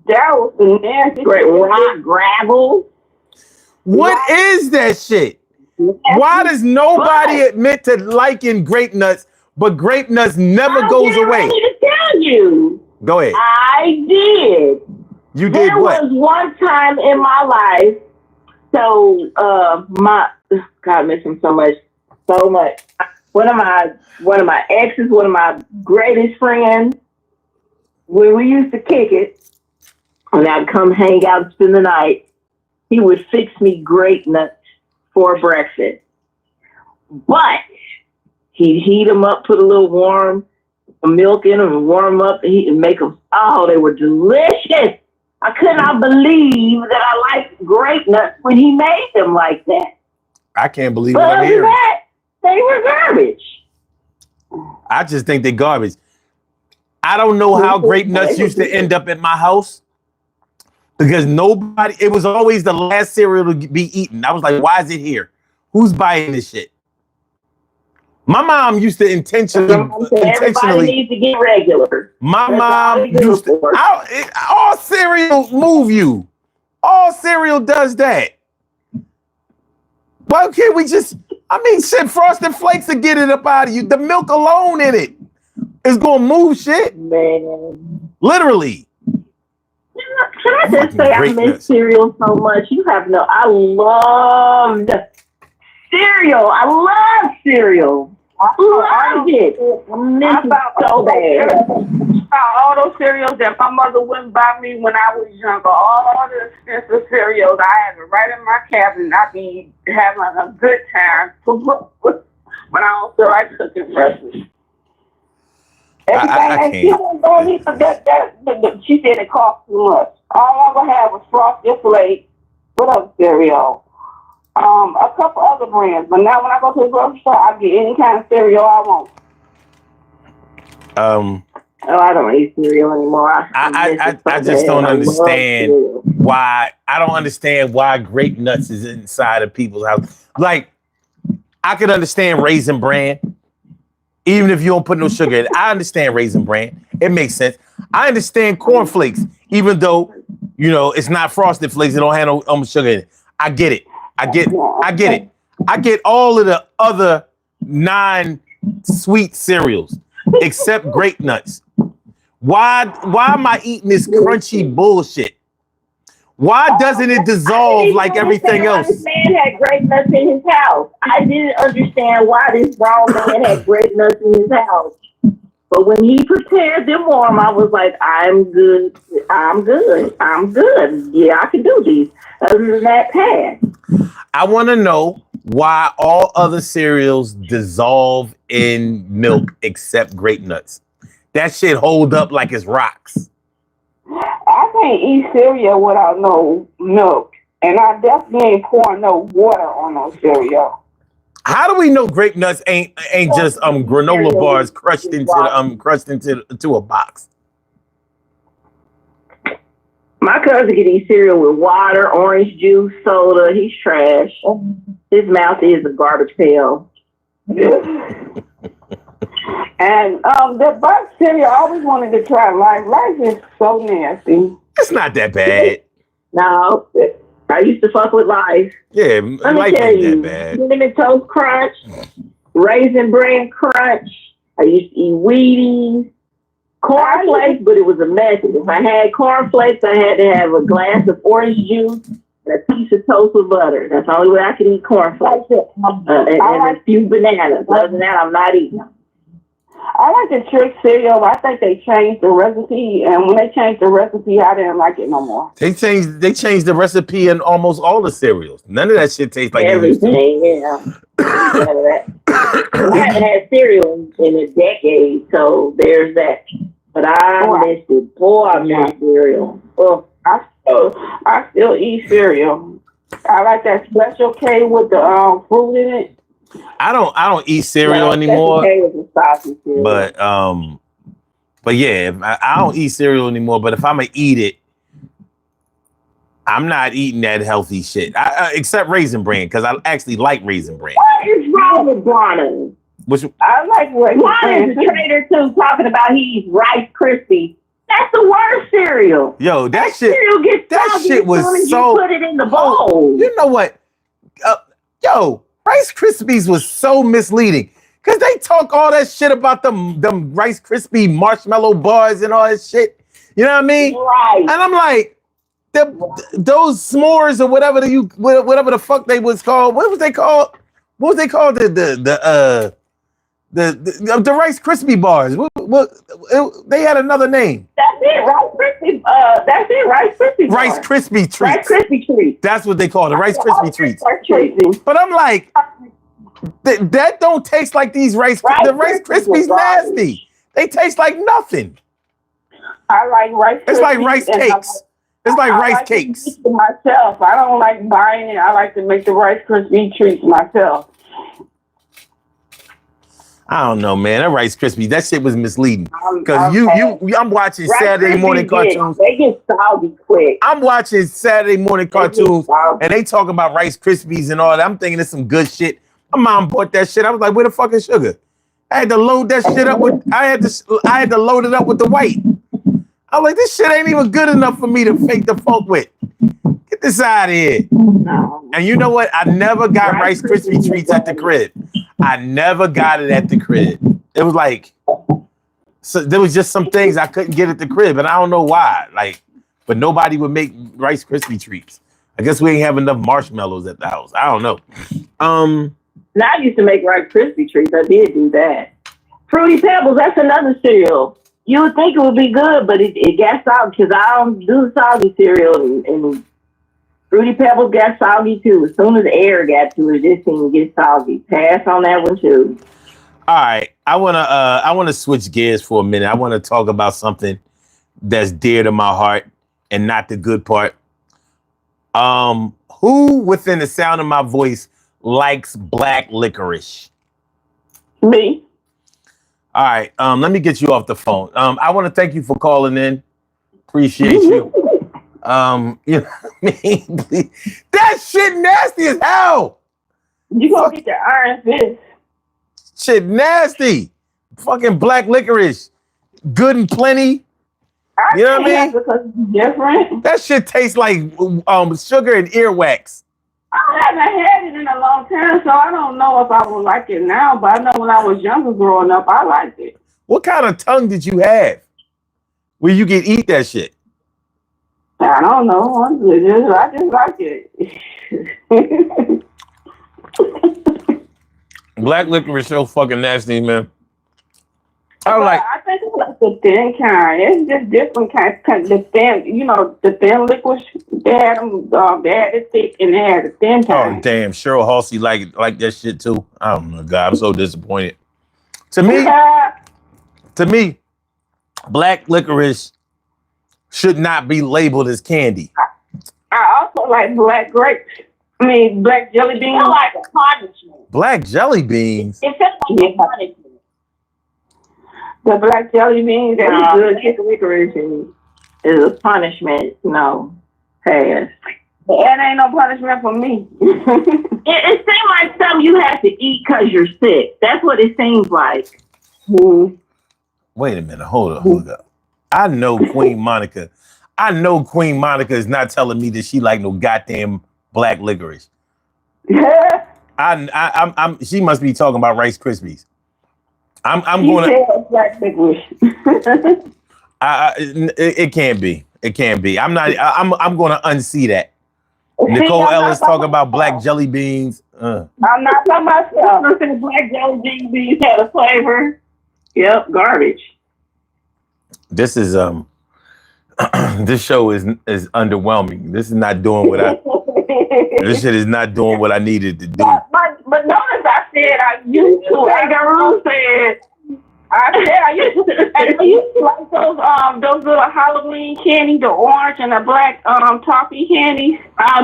That was the nasty rock gravel. What is that shit? Why does nobody admit to liking grape nuts, but grape nuts never goes away? I'm to tell you. Go ahead. I did. You did what? There was one time in my life. So God, I miss him so much. One of my exes, one of my greatest friends, when we used to kick it, and I'd come hang out and spend the night, he would fix me grape nuts for breakfast. But he'd heat them up, put a little warm milk in them and warm them up and make them, they were delicious. I could not believe that I liked grape nuts when he made them like that. I can't believe what I'm hearing. They were garbage. I just think they're garbage. I don't know how grape nuts used to end up at my house because it was always the last cereal to be eaten. I was like, why is it here? Who's buying this shit? My mom used to intentionally. Everybody needs to get regular. My mom used to. All cereal move you. All cereal does that. Why can't we just? I mean, shit, Frosted Flakes to get it up out of you. The milk alone in it is gonna move shit. Man, literally. Can I just say I miss cereal so much? You have no. I loved cereal. I love cereal. I loved it. I found so bad. All those cereals that my mother wouldn't buy me when I was younger, all the expensive cereals, I have it right in my cabinet. I be having a good time when I don't feel like cooking breakfast. I She said it cost too much. All I would have was Frosted Flakes. What other cereal? A couple other brands. But now when I go to the grocery store, I get any kind of cereal I want. I don't eat cereal anymore. I just don't understand why. I don't understand why grape nuts is inside of people's house. Like, I could understand Raisin Bran, even if you don't put no sugar in it. I understand Raisin Bran. It makes sense. I understand cornflakes, even though, you know, it's not Frosted Flakes. It don't have no sugar in it. I get it. I get it. I get all of the other non-sweet cereals except grape nuts. Why am I eating this crunchy bullshit? Why doesn't it dissolve like everything else? This man had grape nuts in his house. I didn't understand why this grown man had grape nuts in his house. But when he prepared them warm, I was like, I'm good. Yeah, I can do these. Other than that, pass. I want to know why all other cereals dissolve in milk except grape nuts. That shit hold up like it's rocks. I can't eat cereal without no milk. And I definitely ain't pouring no water on no cereal. How do we know grape nuts ain't just granola bars crushed into a box? My cousin can eat cereal with water, orange juice, soda. He's trash. His mouth is a garbage pail. And the box cereal, I always wanted to try Life. Life is so nasty. It's not that bad. No, I used to fuck with Life. Yeah, Life ain't that bad. Cinnamon Toast Crunch, Raisin Bran Crunch. I used to eat Wheaties. Cornflakes, but it was a mess. If I had cornflakes, I had to have a glass of orange juice and a piece of toast with butter. That's the only way I could eat cornflakes. And a few bananas. Other than that, I'm not eating them. I like the Trick cereal. I think they changed the recipe, and when they changed the recipe, I didn't like it no more. They changed the recipe in almost all the cereals. None of that shit tastes like everything. Yeah. I haven't had cereal in a decade, so there's that. But I missed it. Boy, I missed cereal. Well, I still eat cereal. I like that Special K with the fruit in it. I don't eat cereal anymore. But yeah, I don't eat cereal anymore. But if I'm gonna eat it, I'm not eating that healthy shit. Except Raisin Bran, because I actually like Raisin Bran. What is wrong with Bronner? I like Raisin Bran. Is a trader too talking about he eats Rice Krispies. That's the worst cereal. Yo, that shit. Cereal gets that shit was so. You put it in the bowl. You know what? Rice Krispies was so misleading because they talk all that shit about them Rice Krispie marshmallow bars and all that shit. You know what I mean? Right. And I'm like, those s'mores or whatever the fuck they was called. What was they called? What was they called? The Rice Krispie bars. They had another name. That's it, Rice Krispie. Rice Krispie. Rice Krispie treats. Rice Krispie treats. That's what they call it, Rice Krispie treats. But I'm like, that don't taste like these the Rice Krispies nasty. They taste like nothing. I like Rice Krispies. It's like rice cakes. It's like rice cakes. Myself, I don't like buying it. I like to make the Rice Krispie treats myself. I don't know, man. That Rice Krispies, that shit was misleading. Because I'm watching Saturday morning cartoons. They get soggy quick. I'm watching Saturday morning cartoons, and they talking about Rice Krispies and all that. I'm thinking it's some good shit. My mom bought that shit. I was like, where the fuck is sugar? I had to load that shit up with. I had to load it up with the white. I was like, this shit ain't even good enough for me to fake the folk with. Get this out of here. No. And you know what? I never got Rice Krispie treats at the crib. I never got it at the crib. It was like, so there was just some things I couldn't get at the crib, and I don't know why. Like, but nobody would make Rice Krispie treats. I guess we ain't have enough marshmallows at the house. I don't know. Now I used to make Rice Krispie treats. I did do that. Fruity Pebbles, that's another cereal. You would think it would be good, but it got soggy because I don't do soggy cereal, and Fruity Pebbles got soggy too. As soon as air got to it, this thing get soggy. Pass on that one too. All right, I wanna switch gears for a minute. I want to talk about something that's dear to my heart and not the good part. Who within the sound of my voice likes black licorice? Me. All right, let me get you off the phone. I want to thank you for calling in. Appreciate you. You know what I mean? That shit nasty as hell. You gonna get the iron fist. Shit nasty. Fucking black licorice. Good and plenty. You know what I mean? Because it's different. That shit tastes like sugar and earwax. I haven't had it in a long time, so I don't know if I would like it now, but I know when I was younger growing up, I liked it. What kind of tongue did you have where you could eat that shit? I don't know. I just like it. Black licorice so fucking nasty, man. I think it's like the thin kind. It's just different kinds. The thin, the thin licorice. They had them. They had it thick, and they had the thin kind. Oh damn, Cheryl Halsey like that shit too. Oh my god, I'm so disappointed. To me, black licorice should not be labeled as candy. I also like black grapes. Black jelly beans. I like a punishment. Black jelly beans. It feels like a punishment. The black jelly beans. That's good. Licorice is a punishment. No, pass. That ain't no punishment for me. It seems like something you have to eat because you're sick. That's what it seems like. Wait a minute. Hold up. I know Queen Monica. I know Queen Monica is not telling me that she like no goddamn black licorice. She must be talking about Rice Krispies. I'm going to black licorice. it can't be. It can't be. I'm going to unsee that. Nicole Ellis talking about black jelly beans. I'm not talking about myself. Black jelly beans had a flavor. Yep, garbage. This is this show is underwhelming. This is not doing what this shit is not doing what I needed to do. But notice I said I used to. Kangaroo said I used to like those little Halloween candies, the orange and the black toffee candies,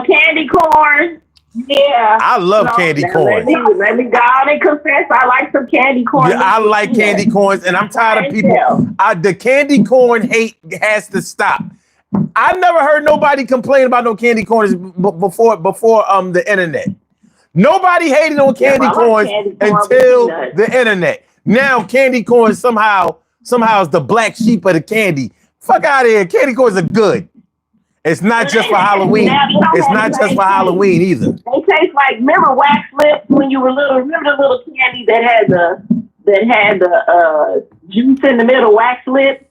candy corn. Yeah, I love candy corn. Let me go on and confess, I like some candy corn. Yeah, I like candy corns, and I'm tired of people. The candy corn hate has to stop. I never heard nobody complain about no candy corns before the internet. Nobody hated on candy corns until the internet. Now candy corn somehow is the black sheep of the candy. Fuck out of here. Candy corns are good. It's not just for Halloween. It's not just for Halloween either. They taste like, remember wax lips when you were little? Remember the little candy that had the juice in the middle, wax lips?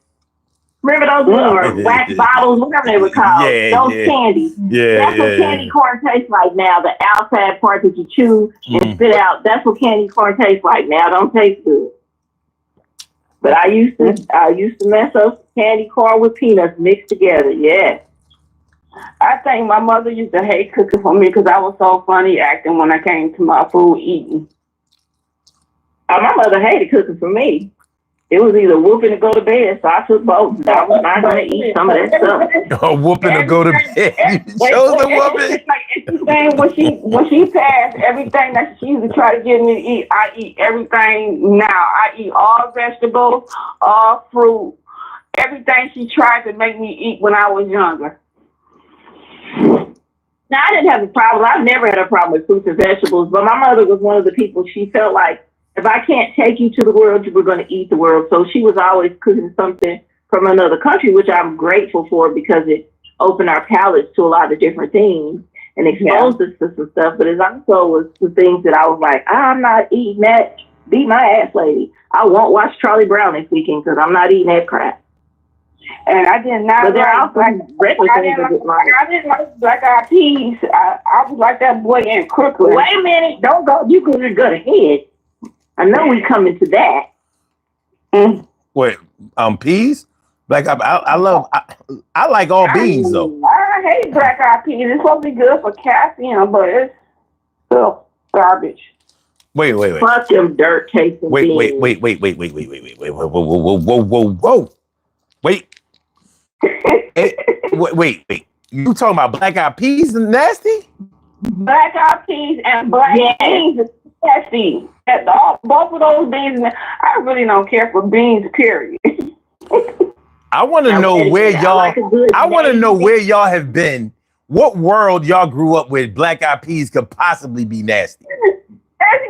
Remember those little wax bottles, whatever they were called? Those candies. That's what candy corn tastes like now. The outside part that you chew and spit out. That's what candy corn tastes like now. Don't taste good. But I used to mess up candy corn with peanuts mixed together. Yeah. I think my mother used to hate cooking for me because I was so funny acting when I came to my food eating. My mother hated cooking for me. It was either whooping or go to bed, so I took both. I was not going to eat some of that stuff. Or whooping or go to bed. You chose the whooping. Like when she passed, everything that she used to try to get me to eat, I eat everything now. I eat all vegetables, all fruit, everything she tried to make me eat when I was younger. Now, I didn't have a problem. I've never had a problem with fruits and vegetables, but my mother was one of the people, she felt like, if I can't take you to the world, you were going to eat the world. So she was always cooking something from another country, which I'm grateful for because it opened our palates to a lot of different things and exposed us to some stuff. But it also was the things that I was like, I'm not eating that. Beat my ass, lady. I won't watch Charlie Brown this weekend because I'm not eating that crap. And I did not But they're like also black. regular I things didn't that get like. money. I didn't like black eyed peas. I was like that boy in Crooklyn. Wait a minute. Don't go. You can just go ahead. I know we coming to that. Mm. Wait, peas? Black eyed. I like all beans though. I hate black eyed peas. It's supposed to be good for calcium, but it's still garbage. Wait. Fuck them dirt tasting Wait. beans. Whoa. Wait. Wait. You talking about black eyed peas and nasty? Black eyed peas and black beans is nasty. Both of those beans, I really don't care for beans, period. I want to know where y'all. I want to know where y'all have been. What world y'all grew up with? Black eyed peas could possibly be nasty. That's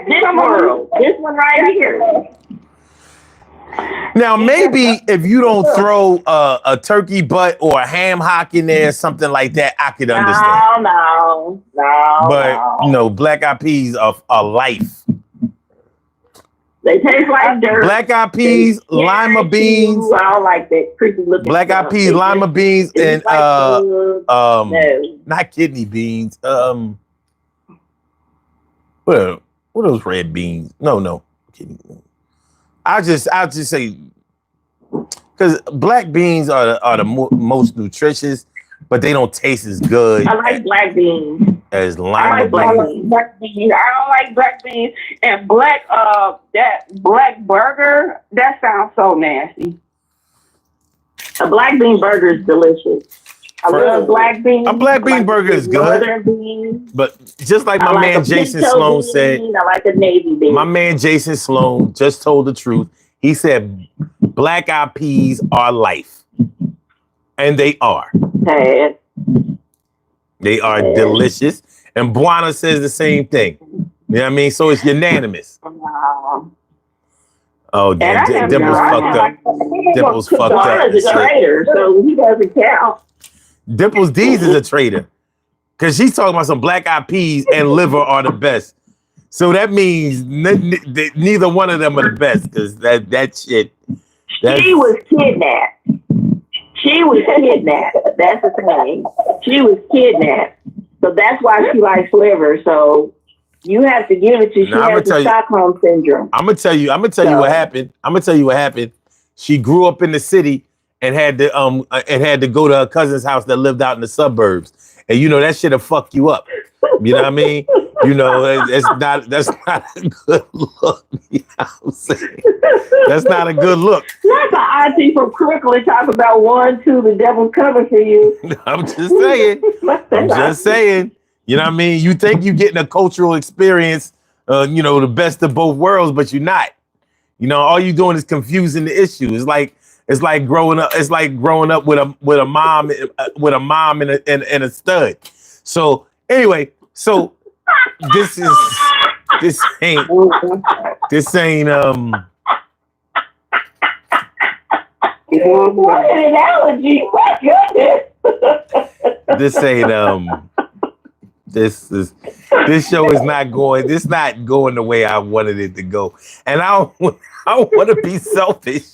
nasty. This world. This one right here. Now, maybe if you don't throw a turkey butt or a ham hock in there, something like that, I could understand. No. But no, black eyed peas are life. They taste like dirt. Black eyed peas, lima beans. I don't like that creepy looking. Black eyed peas, lima beans, and no. not kidney beans. What are those red beans? No. Kidney. I'll just say because black beans are the most nutritious, but they don't taste as good. I like black beans. As I lima like black beans. beans. Black beans. I don't like black beans and black. That black burger. That sounds so nasty. A black bean burger is delicious. I love black beans. A black bean burger is good. Northern beans. But just like my I like man a Jason pinto Sloan bean. said, I like a navy bean. my man Jason Sloan just told the truth. He said black eyed peas are life. And they are. Hey. They are delicious. And Buana says the same thing. You know what I mean? So it's unanimous. Oh, damn. Dimple's fucked up. Dimple's fucked up. He's a traitor, so he doesn't count. Dimples D's is a traitor. Because she's talking about some black eyed peas and liver are the best. So that means neither one of them are the best. Because that shit. She was kidnapped. That's the thing. She was kidnapped. So that's why she likes liver. So you have to give it to she has the Stockholm syndrome. I'm gonna tell you what happened. She grew up in the city and had to go to her cousin's house that lived out in the suburbs. And you know that shit'll fuck you up. You know what I mean? You know, that's not a good look. You know what I'm saying? That's not a good look. Not the auntie from Crooklyn talking about 1, 2, the devil's coming for you. I'm just saying. You know what I mean? You think you're getting a cultural experience, the best of both worlds, but you're not. You know, all you're doing is confusing the issue. It's like growing up. It's like growing up with a mom and a stud. So anyway, this ain't. What an analogy! My goodness. This show is not going. This not going the way I wanted it to go, and I don't want to be selfish,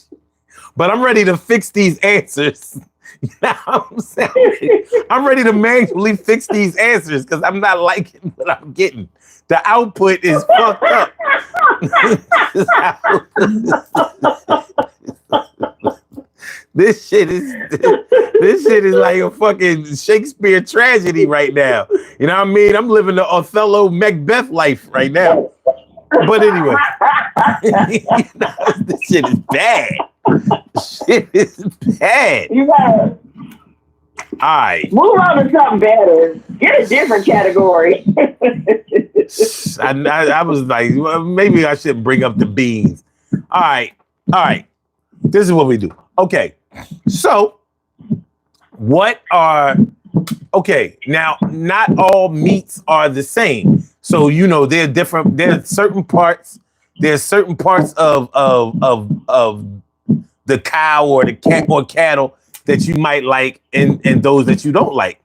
but I'm ready to fix these answers. You know what I'm saying? I'm ready to manually fix these answers because I'm not liking what I'm getting. The output is fucked up. This shit is like a fucking Shakespeare tragedy right now. You know what I mean? I'm living the Othello Macbeth life right now. But anyway, this shit is bad. Shit is bad. You gotta all right. Move on to something better. Get a different category. I was like, well, maybe I shouldn't bring up the beans. All right. This is what we do. Okay. So, now not all meats are the same. So, they're different. There's certain parts of the cow or the cat or cattle that you might like and those that you don't like.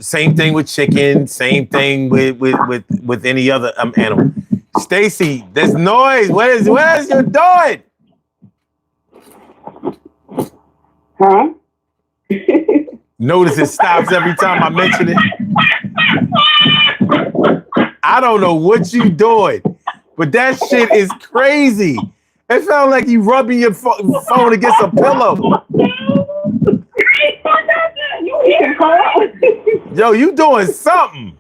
Same thing with chicken, same thing with any other animal. Stacy, there's noise. What is you doing? Huh? Notice it stops every time I mention it. I don't know what you doing, but that shit is crazy. It felt like you rubbing your phone against a pillow. You hear her? Yo, you doing something.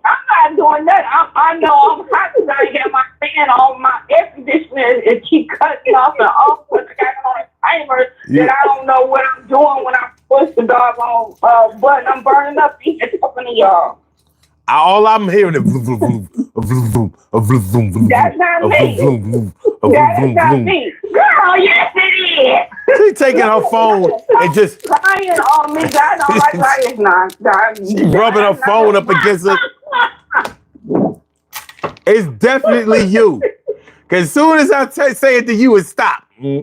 I'm not doing that. I know I'm hot because I got my fan on. My air conditioner and keep cutting off and off because I got it on a timer that I don't know what I'm doing when I push the doggone button. I'm burning up each and talking to y'all. All I'm hearing is vroom, vroom, vroom, vroom, vroom, vroom, That's not me. That's not me. Girl, yes it is. She's taking her phone and just lying on me. God don't like lying. Nah, she rubbing her phone up against it. It's definitely you. Because as soon as I say it to you, it stop. Yeah,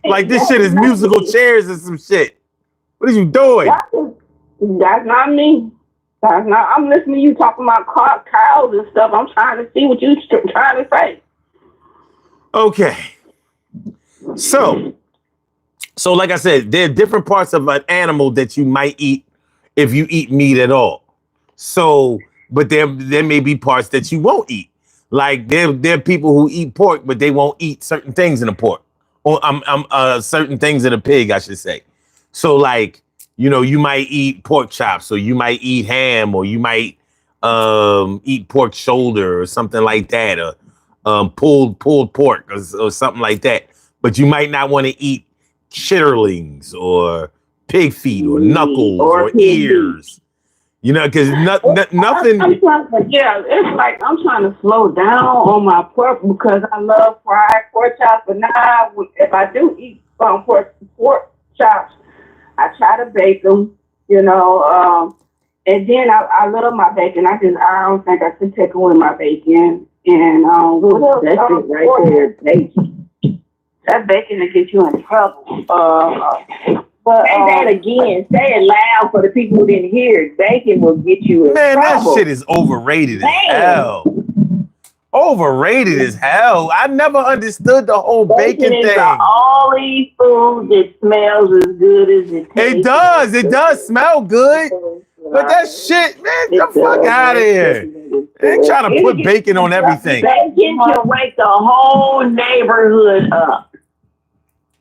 like this shit is musical chairs and some shit. What are you doing? That's not me. That's not. I'm listening to you talking about cows and stuff. I'm trying to see what you trying to say. Okay. So like I said, there are different parts of an animal that you might eat if you eat meat at all. So, but there may be parts that you won't eat. Like there are people who eat pork, but they won't eat certain things in the pork, or certain things in a pig, I should say. So, like, you know, you might eat pork chops, or you might eat ham, or you might eat pork shoulder, or something like that, or pulled pork, or something like that. But you might not want to eat chitterlings, or pig feet, or knuckles, or ears. You know, because nothing. Yeah, it's like I'm trying to slow down on my pork because I love fried pork chops. But now, if I do eat pork chops, I try to bake them, you know, and then I love my bacon. I don't think I should take away my bacon. And that's it right there, bacon. That bacon will get you in trouble. But say that again. Say it loud for the people who didn't hear it. Bacon will get you in trouble. That shit is overrated as hell. Overrated as hell. I never understood the whole bacon thing. Is the only food that smells as good as it tastes. It does. It does smell good. But that shit, man, get the fuck out of here. They trying to put bacon on everything. Bacon can wake the whole neighborhood up.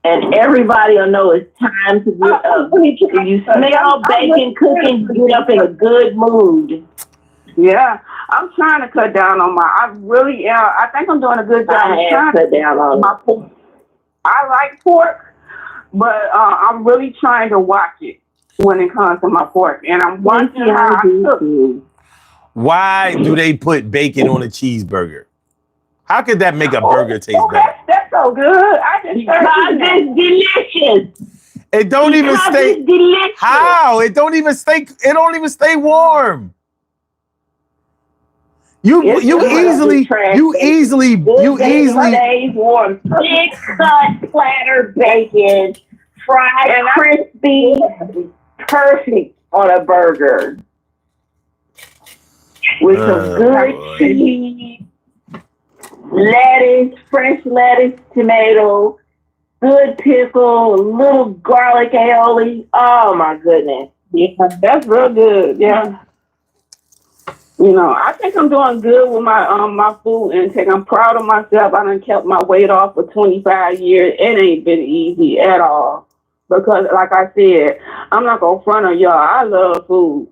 And everybody will know it's time to get up. If you smell bacon cooking, you get up in a good mood. Yeah, I'm trying to cut down on I really am. I think I'm doing a good job. I have cut down on my pork. I like pork, but I'm really trying to watch it when it comes to my pork. And I'm watching how I cook. Why do they put bacon on a cheeseburger? How could that make a burger taste better? That's so good. Because it's delicious. It don't even stay. How? It don't even stay. It don't even stay warm. You easily stays warm. Thick cut platter bacon, fried crispy, perfect on a burger with some good cheese. Lettuce, fresh lettuce, tomato, good pickle, a little garlic aioli. Oh my goodness. Yeah, that's real good. Yeah. You know, I think I'm doing good with my my food intake. I'm proud of myself. I done kept my weight off for 25 years. It ain't been easy at all. Because like I said, I'm not gonna front on y'all. I love food.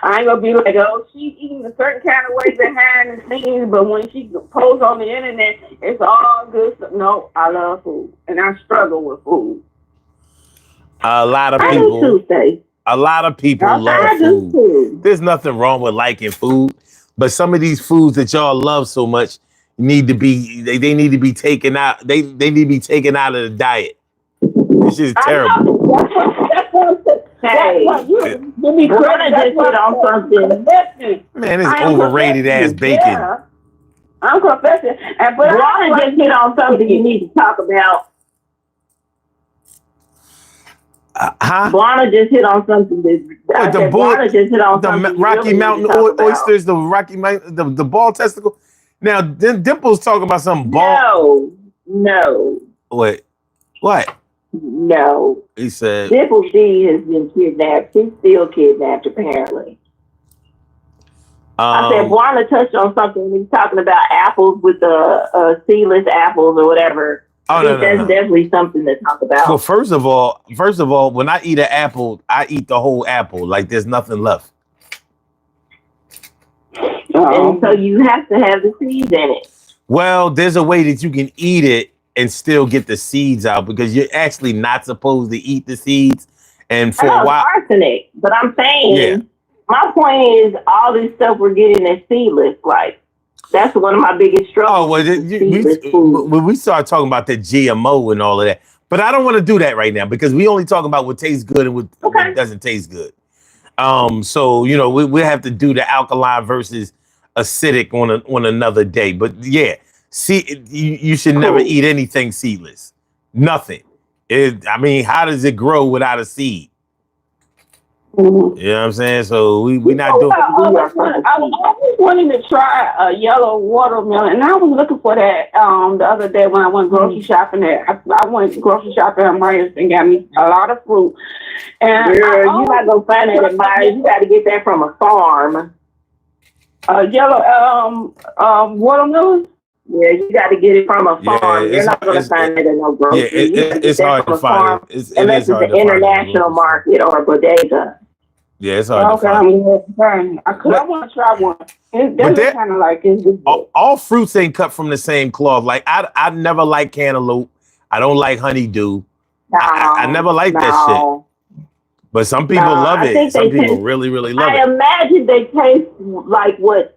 I ain't gonna be like, oh, she's eating a certain kind of way behind the scenes, but when she posts on the internet, it's all good stuff. No, I love food, and I struggle with food. A lot of people love food. There's nothing wrong with liking food, but some of these foods that y'all love so much need to be they need to be taken out. They need to be taken out of the diet. This is terrible. Hey, you be trying to just hit on something. Man, it's overrated ass bacon. Yeah. I'm confessing. And but I just hit on something you need to talk about. Blana just hit on something that Blana just hit on something. The Rocky Mountain oysters, the Rocky Mountain, the ball testicle. Now, Dimple's talking about some ball. No. What? What? No. He said. Triple D has been kidnapped. He's still kidnapped, apparently. I said, Juana touched on something. He's talking about apples with the seedless apples or whatever. I think that's definitely something to talk about. Well, first of all, when I eat an apple, I eat the whole apple. Like there's nothing left. And so you have to have the seeds in it. Well, there's a way that you can eat it and still get the seeds out because you're actually not supposed to eat the seeds. And for a while, arsenic. But I'm saying, my point is, all this stuff we're getting is seedless. Like that's one of my biggest struggles. Oh, well, we start talking about the GMO and all of that, but I don't want to do that right now because we only talk about what tastes good and what doesn't taste good. So we have to do the alkaline versus acidic on another day. But yeah, see, you should never eat anything seedless. Nothing. How does it grow without a seed? Mm-hmm. You know what I'm saying? So we not doing. I was wanting to try a yellow watermelon, and I was looking for that the other day when I went grocery shopping. I went grocery shopping at Myers and got me a lot of fruit. And you're not gonna find that at Myers. You got to get that from a farm. Yellow watermelon. Yeah, you got to get it from a farm. You're not going to find it in no grocery. It's hard to find it. Unless it's an international market or a bodega. Yeah, it's hard to find. I want to try one. It's kind of like all fruits ain't cut from the same cloth. Like I never liked cantaloupe. I don't like honeydew. I never liked that shit. But some people love it. Some people really, really love it. I imagine they taste like what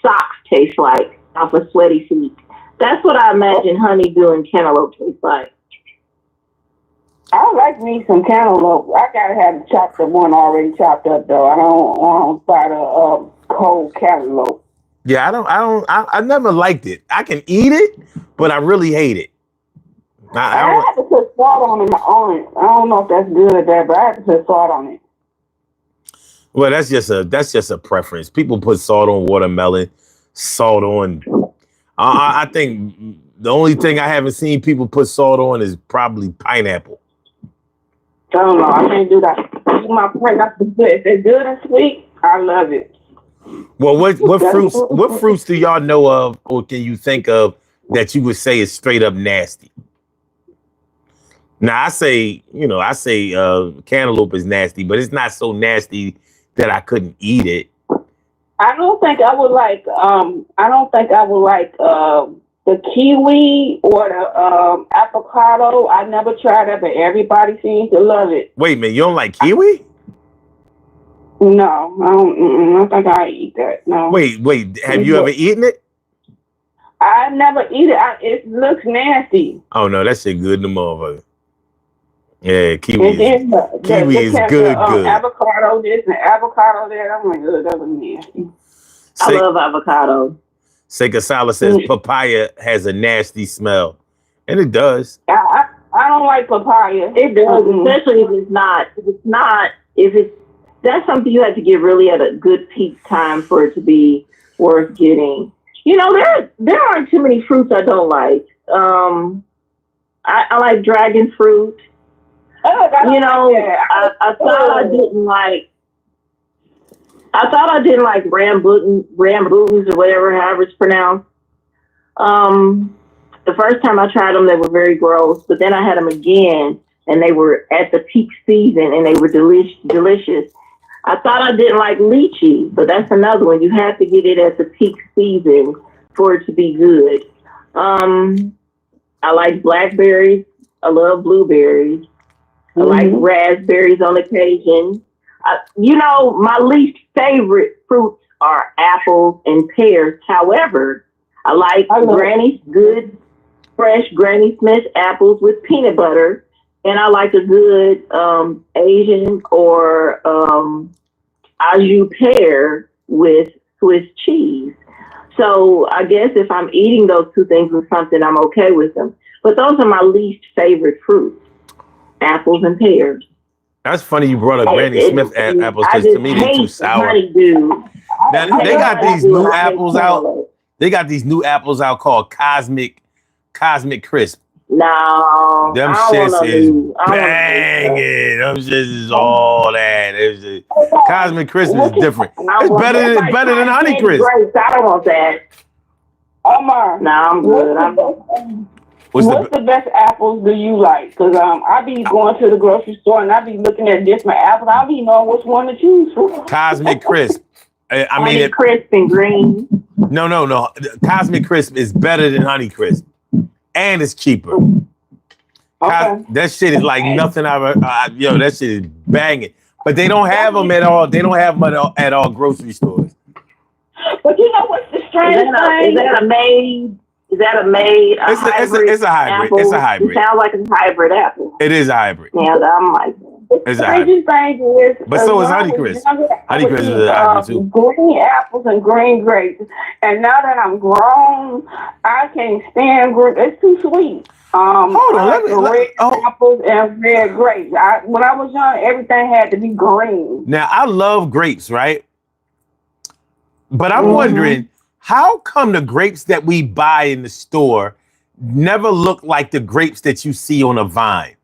socks taste like off of sweaty feet. That's what I imagine honeydew and cantaloupe taste like. I like me some cantaloupe. I gotta have the chopped up one already chopped up though. I don't buy the cold cantaloupe. Yeah, I never liked it. I can eat it, but I really hate it. I have to put salt on it. I don't know if that's good or bad, but I have to put salt on it. Well, that's just a preference. People put salt on watermelon, salt on. I think the only thing I haven't seen people put salt on is probably pineapple. I don't know. I can't do that. My friend, if it's good and sweet, I love it. Well, what fruits do y'all know of, or can you think of that you would say is straight up nasty? Now I say cantaloupe is nasty, but it's not so nasty that I couldn't eat it. I don't think I would like. The kiwi or the avocado. I never tried that, but everybody seems to love it. Wait a minute, you don't like kiwi? No, I don't think I eat that. No. Wait. Have you ever eaten it? I never eat it. It looks nasty. Oh no, that shit good in the motherfucker. Yeah, kiwi is good. Avocado this and avocado that. I'm like, that was nasty. I love avocado. Seika Sala says papaya has a nasty smell, and it does. I don't like papaya. It does, especially if it's that's something you have to get really at a good peak time for it to be worth getting. There aren't too many fruits I don't like. I like dragon fruit. I thought I didn't like. I thought I didn't like rambuttans or whatever, however it's pronounced. The first time I tried them, they were very gross. But then I had them again, and they were at the peak season, and they were delicious. I thought I didn't like lychee, but that's another one. You have to get it at the peak season for it to be good. I like blackberries. I love blueberries. I like raspberries on occasion. My least favorite fruits are apples and pears. However, I like good, fresh Granny Smith apples with peanut butter. And I like a good Asian or au jus pear with Swiss cheese. So I guess if I'm eating those two things with something, I'm okay with them. But those are my least favorite fruits, apples and pears. That's funny you brought up Granny Smith apples because to me they're too sour. Now they got these new apples out. They got these new apples out called Cosmic Crisp. No, Them I don't shits want is to. I want banging. Them shits is all that. Cosmic Crisp is different. I It's want better than Honey candy Crisp. grapes. I don't want that. Omar, No, I'm good. what's the best apples do you like? Because I be going to the grocery store and I be looking at different apples. I be knowing which one to choose from. Cosmic Crisp. I mean, Honey Crisp and green. no. Cosmic Crisp is better than Honey Crisp, and it's cheaper. Okay. That shit is like nothing I've ever. That shit is banging. But they don't have them at all. They don't have them at all grocery stores. But you know what's the strangest thing? Is that a made? Is that a made? It's a hybrid. Apple? It's a hybrid. It sounds like a hybrid apple. It is a hybrid. Yeah, I'm like. It's a hybrid. Thing is, But so is Honey Crisp. Honey Crisp is a hybrid too. Green apples and green grapes. And now that I'm grown, I can't stand grapes. It's too sweet. Hold on, red apples and red grapes. When I was young, everything had to be green. Now I love grapes, right? But I'm wondering, how come the grapes that we buy in the store never look like the grapes that you see on a vine?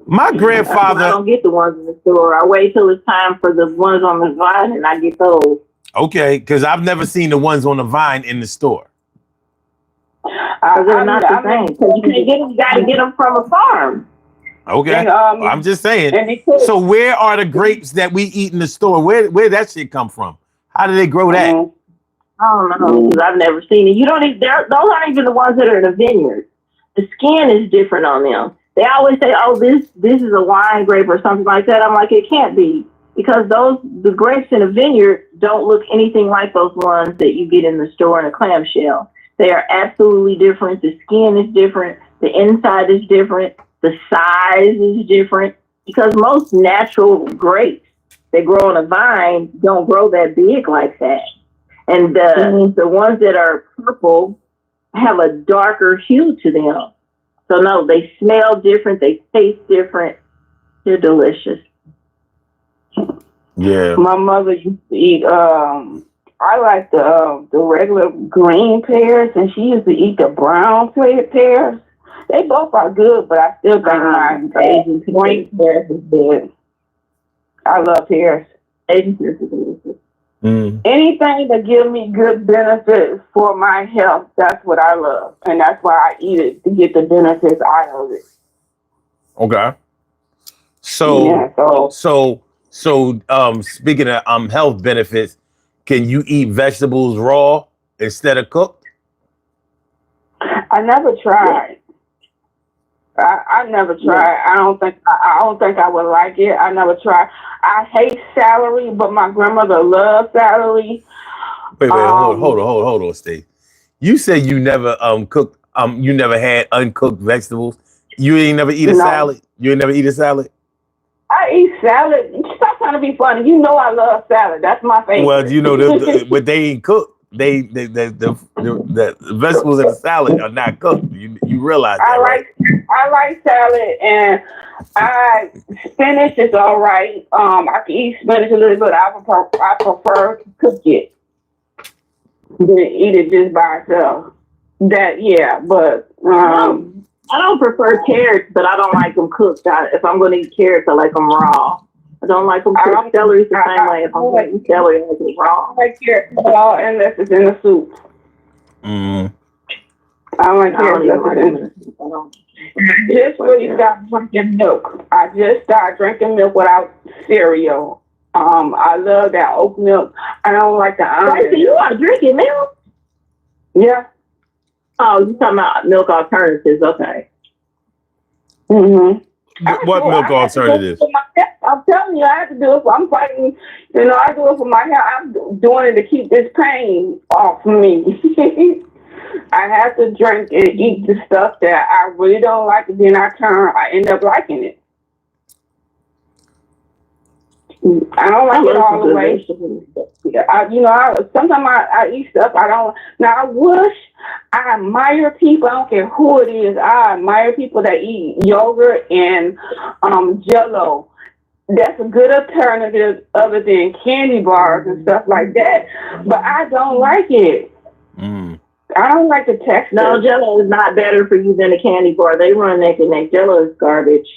My grandfather. I don't get the ones in the store. I wait till it's time for the ones on the vine, and I get those. Okay, because I've never seen the ones on the vine in the store. They're not the same. You can't get them. You got to get them from a farm. Okay, And, I'm just saying. So where are the grapes that we eat in the store? Where that shit come from? How do they grow that? I don't know, because I've never seen it. You don't even. Those aren't even the ones that are in the vineyard. The skin is different on them. They always say, "Oh, this is a wine grape or something like that." I'm like, it can't be, because the grapes in a vineyard don't look anything like those ones that you get in the store in a clamshell. They are absolutely different. The skin is different. The inside is different. The size is different, because most natural grapes that grow on a vine don't grow that big like that. And the ones that are purple have a darker hue to them. So no, they smell different. They taste different. They're delicious. Yeah. My mother used to eat. I like the regular green pears, and she used to eat the brown pears. They both are good, but I still think my Asian green pears is good. I love pears. Asian pears are delicious. Anything that gives me good benefits for my health, that's what I love. And that's why I eat it, to get the benefits out of it. Okay. So speaking of health benefits, can you eat vegetables raw instead of cooked? I never tried. I never tried. I don't think I would like it. I never tried. I hate celery, but my grandmother loves celery. Wait, hold on, Steve. You said you never cooked. You never had uncooked vegetables. You ain't never eat a salad. You ain't never eat a salad. I eat salad. Stop trying to be funny. You know I love salad. That's my favorite. Well, you know, but they ain't cooked. The vegetables in the salad are not cooked. You realize that, right? I like salad, and spinach is all right. I can eat spinach a little bit. I prefer to cook it than eat it just by itself. But I don't prefer carrots, but I don't like them cooked. If I'm going to eat carrots, I like them raw. I don't like them cooked. Celery's the same way. If I'm going to eat celery, I like it raw. I like carrots raw unless it's in the soup. I don't like carrots unless it's in the soup. Just really stopped drinking milk. I just started drinking milk without cereal. I love that oat milk. I don't like the almond. So you are drinking milk? Yeah. Oh, you're talking about milk alternatives. Okay. What milk alternatives? I'm telling you, I have to do it. I'm fighting. I do it for my health. I'm doing it to keep this pain off me. I have to drink and eat the stuff that I really don't like, and then I end up liking it. I don't like it all the way. Sometimes I eat stuff I don't. Now I admire people. I don't care who it is. I admire people that eat yogurt and Jell-O. That's a good alternative other than candy bars and stuff like that. But I don't like it. I don't like the texture. No, Jello is not better for you than a candy bar. They run neck and neck. Jello is garbage.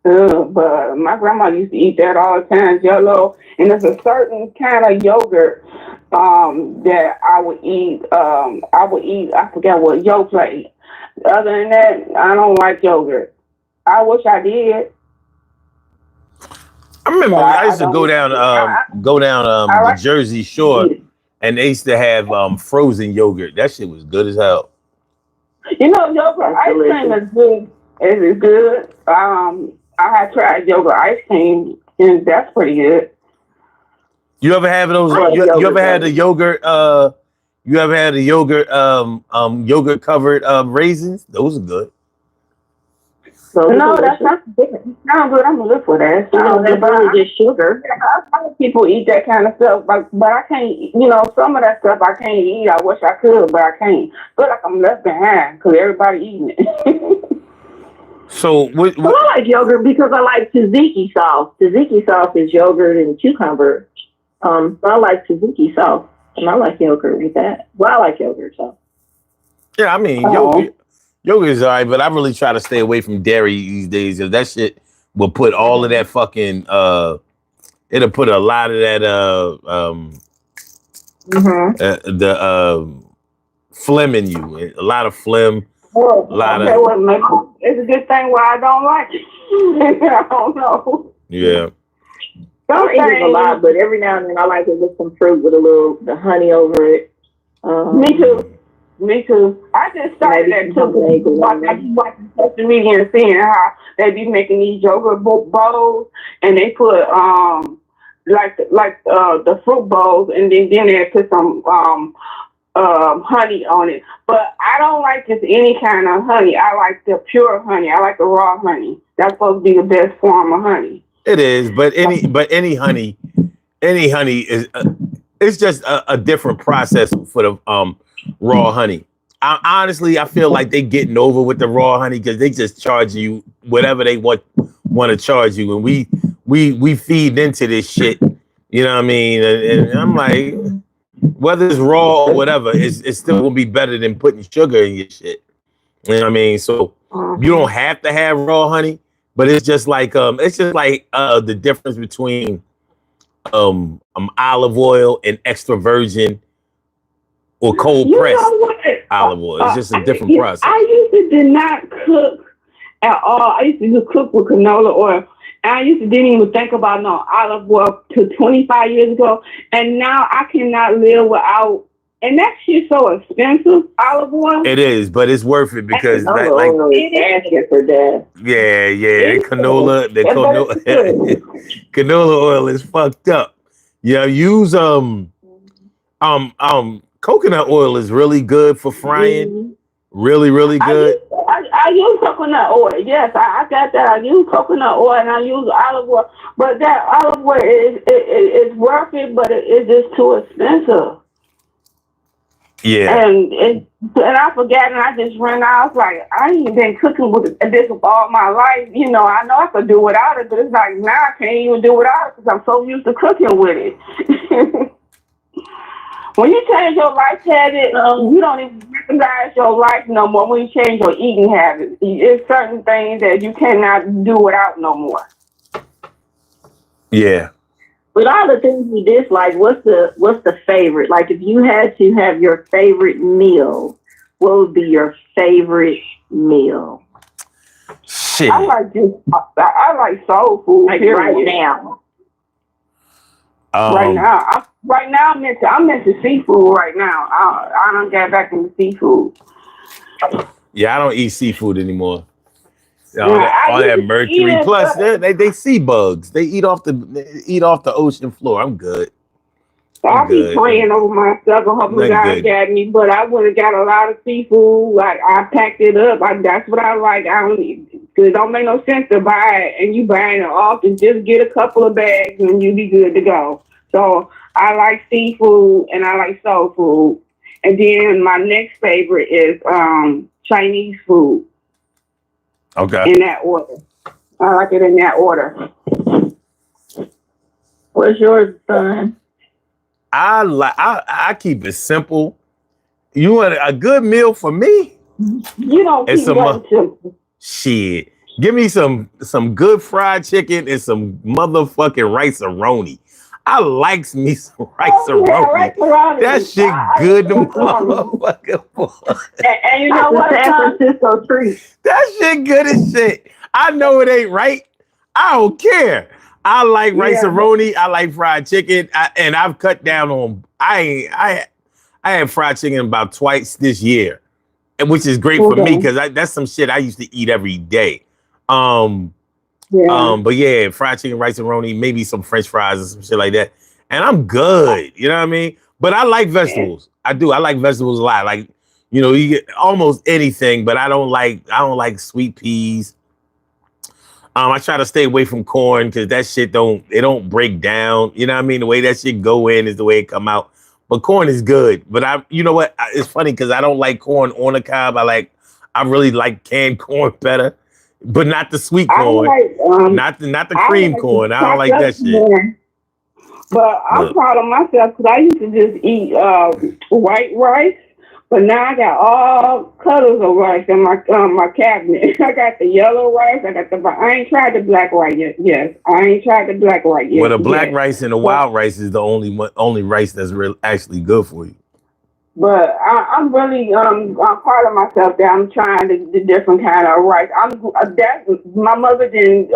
But my grandma used to eat that all the time, Jello. And there's a certain kind of yogurt that I would eat. I forget what yogurt. Other than that, I don't like yogurt. I wish I did. I remember when I used to go down the Jersey Shore, and they used to have frozen yogurt. That shit was good as hell. You know, yogurt ice cream is good. It is good. I have tried yogurt ice cream, and that's pretty good. You ever have those? You ever had the yogurt? You ever had the yogurt? Yogurt covered raisins. Those are good. So no, that's not good. Sounds good. I'm gonna look for that. That's really just sugar. A lot of people eat that kind of stuff, but I can't. You know, some of that stuff I can't eat. I wish I could, but I can't. Feel like I'm left behind because everybody eating it. So what? Well, I like yogurt because I like tzatziki sauce. Tzatziki sauce is yogurt and cucumber. So I like tzatziki sauce, and I like yogurt with that. Well, I like yogurt, so. Yeah, I mean, yogurt is all right, but I really try to stay away from dairy these days. If that shit will put all of that fucking, it'll put a lot of that, phlegm in you. A lot of phlegm. It's a good thing why I don't like it. I don't know. Yeah. Don't eat it a lot, but every now and then I like it with some fruit with the honey over it. Me too. I just started that too. Watching social media and seeing how they be making these yogurt bowls, and they put the fruit bowls, and then they put some honey on it. But I don't like just any kind of honey. I like the pure honey. I like the raw honey. That's supposed to be the best form of honey. It is, but any honey is it's just a different process for the raw honey. I feel like they getting over with the raw honey because they just charge you whatever they want to charge you, and we feed into this shit. You know what I mean? And I'm like, whether it's raw or whatever, it's still gonna be better than putting sugar in your shit. You know what I mean? So you don't have to have raw honey, but it's just like the difference between olive oil and extra virgin or cold pressed olive oil. It's just a different process. I did not cook at all. I used to just cook with canola oil. And I didn't even think about no olive oil till 25 years ago. And now I cannot live without. And that shit's so expensive, olive oil. It is, but it's worth it because for that. Yeah. Canola oil is fucked up. Yeah, use coconut oil is really good for frying. Mm-hmm. Really, really good. I use coconut oil. Yes, I got that. I use coconut oil and I use olive oil. But that olive oil is worth it, but it's just too expensive. Yeah. And I forgot, and I just ran out. I was like, I ain't been cooking with this all my life. You know, I know I could do without it, but it's like now I can't even do without it because I'm so used to cooking with it. When you change your life habit, you don't even recognize your life no more. When you change your eating habits, it's certain things that you cannot do without no more. Yeah. With all the things you dislike, what's the favorite? Like, if you had to have your favorite meal, what would be your favorite meal? Shit. I like soul food. Like right now. Right now, I'm into seafood. Right now, I don't get back into seafood. Yeah, I don't eat seafood anymore. All that mercury. Plus, they sea bugs. They eat off the ocean floor. I'm good. I'll be praying over myself and hoping God got me. But I would have got a lot of seafood. Like I packed it up. That's what I like. I don't because it don't make no sense to buy it and you buying it often. Just get a couple of bags and you be good to go. So I like seafood and I like soul food. And then my next favorite is Chinese food. Okay. In that order. I like it in that order. What's yours, son? I keep it simple. You want a good meal for me? You don't And keep some nothing simple. shit. Give me some good fried chicken and some motherfucking rice-a-roni. I likes me some rice-a-roni. That shit good to motherfucking boy. And you know That's what, a San son? Francisco treat. That shit good as shit. I know it ain't right. I don't care. I like rice-a-roni. I like fried chicken. And I've cut down on. I had fried chicken about twice this year, which is great for me because that's some shit I used to eat every day. But yeah, fried chicken, rice-a-roni, maybe some French fries or some shit like that, and I'm good. You know what I mean? But I like vegetables. I do. I like vegetables a lot. Like, you know, you get almost anything, but I don't like sweet peas. I try to stay away from corn because that shit don't break down. You know what I mean? The way that shit go in is the way it come out. But corn is good. But you know what? It's funny because I don't like corn on the cob. I really like canned corn better, but not the sweet corn, not the cream corn. I don't like that shit. Corn. But I'm proud of myself because I used to just eat white rice. But now I got all colors of rice in my cabinet. I got the yellow rice. I ain't tried the black rice yet. Yes, I ain't tried the black rice yet. Well, the black rice and the wild rice is the only rice that's actually good for you. But I'm really I'm proud of myself that I'm trying the different kind of rice. My mother didn't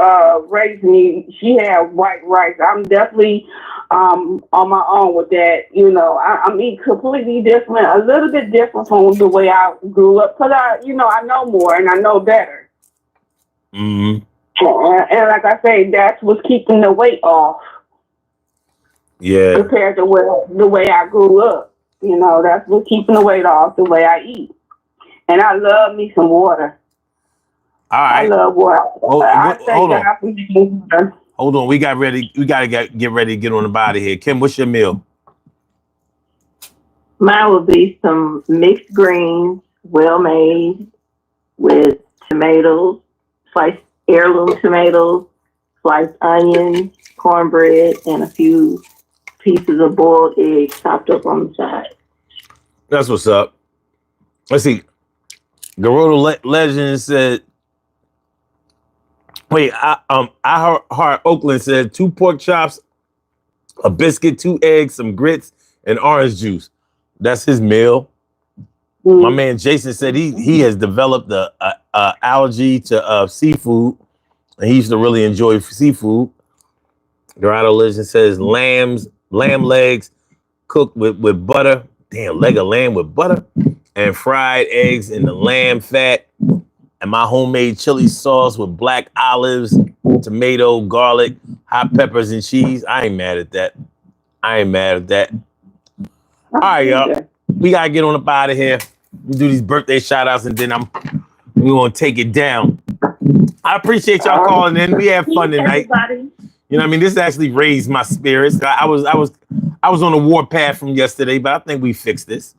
raise me. She had white rice. I'm definitely on my own with that. You know, I'm eating completely different, a little bit different from the way I grew up. Cause I know more and I know better. Mm-hmm. And like I say, that's what's keeping the weight off. Yeah. Compared to the way I grew up. You know, that's what's keeping the weight off, the way I eat. And I love me some water. All right. I love water. Hold on. We got to get ready to get on the body here. Kim, what's your meal? Mine would be some mixed greens, well made, with tomatoes, sliced heirloom tomatoes, sliced onions, cornbread, and a few pieces of boiled eggs chopped up on the side. That's what's up. Let's see. Garoto Legend said, wait, I heard Oakland said 2 pork chops, a biscuit, 2 eggs, some grits, and orange juice. That's his meal. My man Jason said he has developed a allergy to seafood, and he used to really enjoy seafood. Dorado Legend says lamb legs cooked with butter. Damn, leg of lamb with butter and fried eggs in the lamb fat, and my homemade chili sauce with black olives, tomato, garlic, hot peppers, and cheese. I ain't mad at that. All right, y'all. We gotta get on up out of here. We do these birthday shout outs and then we're gonna take it down. I appreciate y'all calling in. We had fun tonight. Everybody. You know what I mean? This actually raised my spirits. I was on a warpath from yesterday, but I think we fixed this.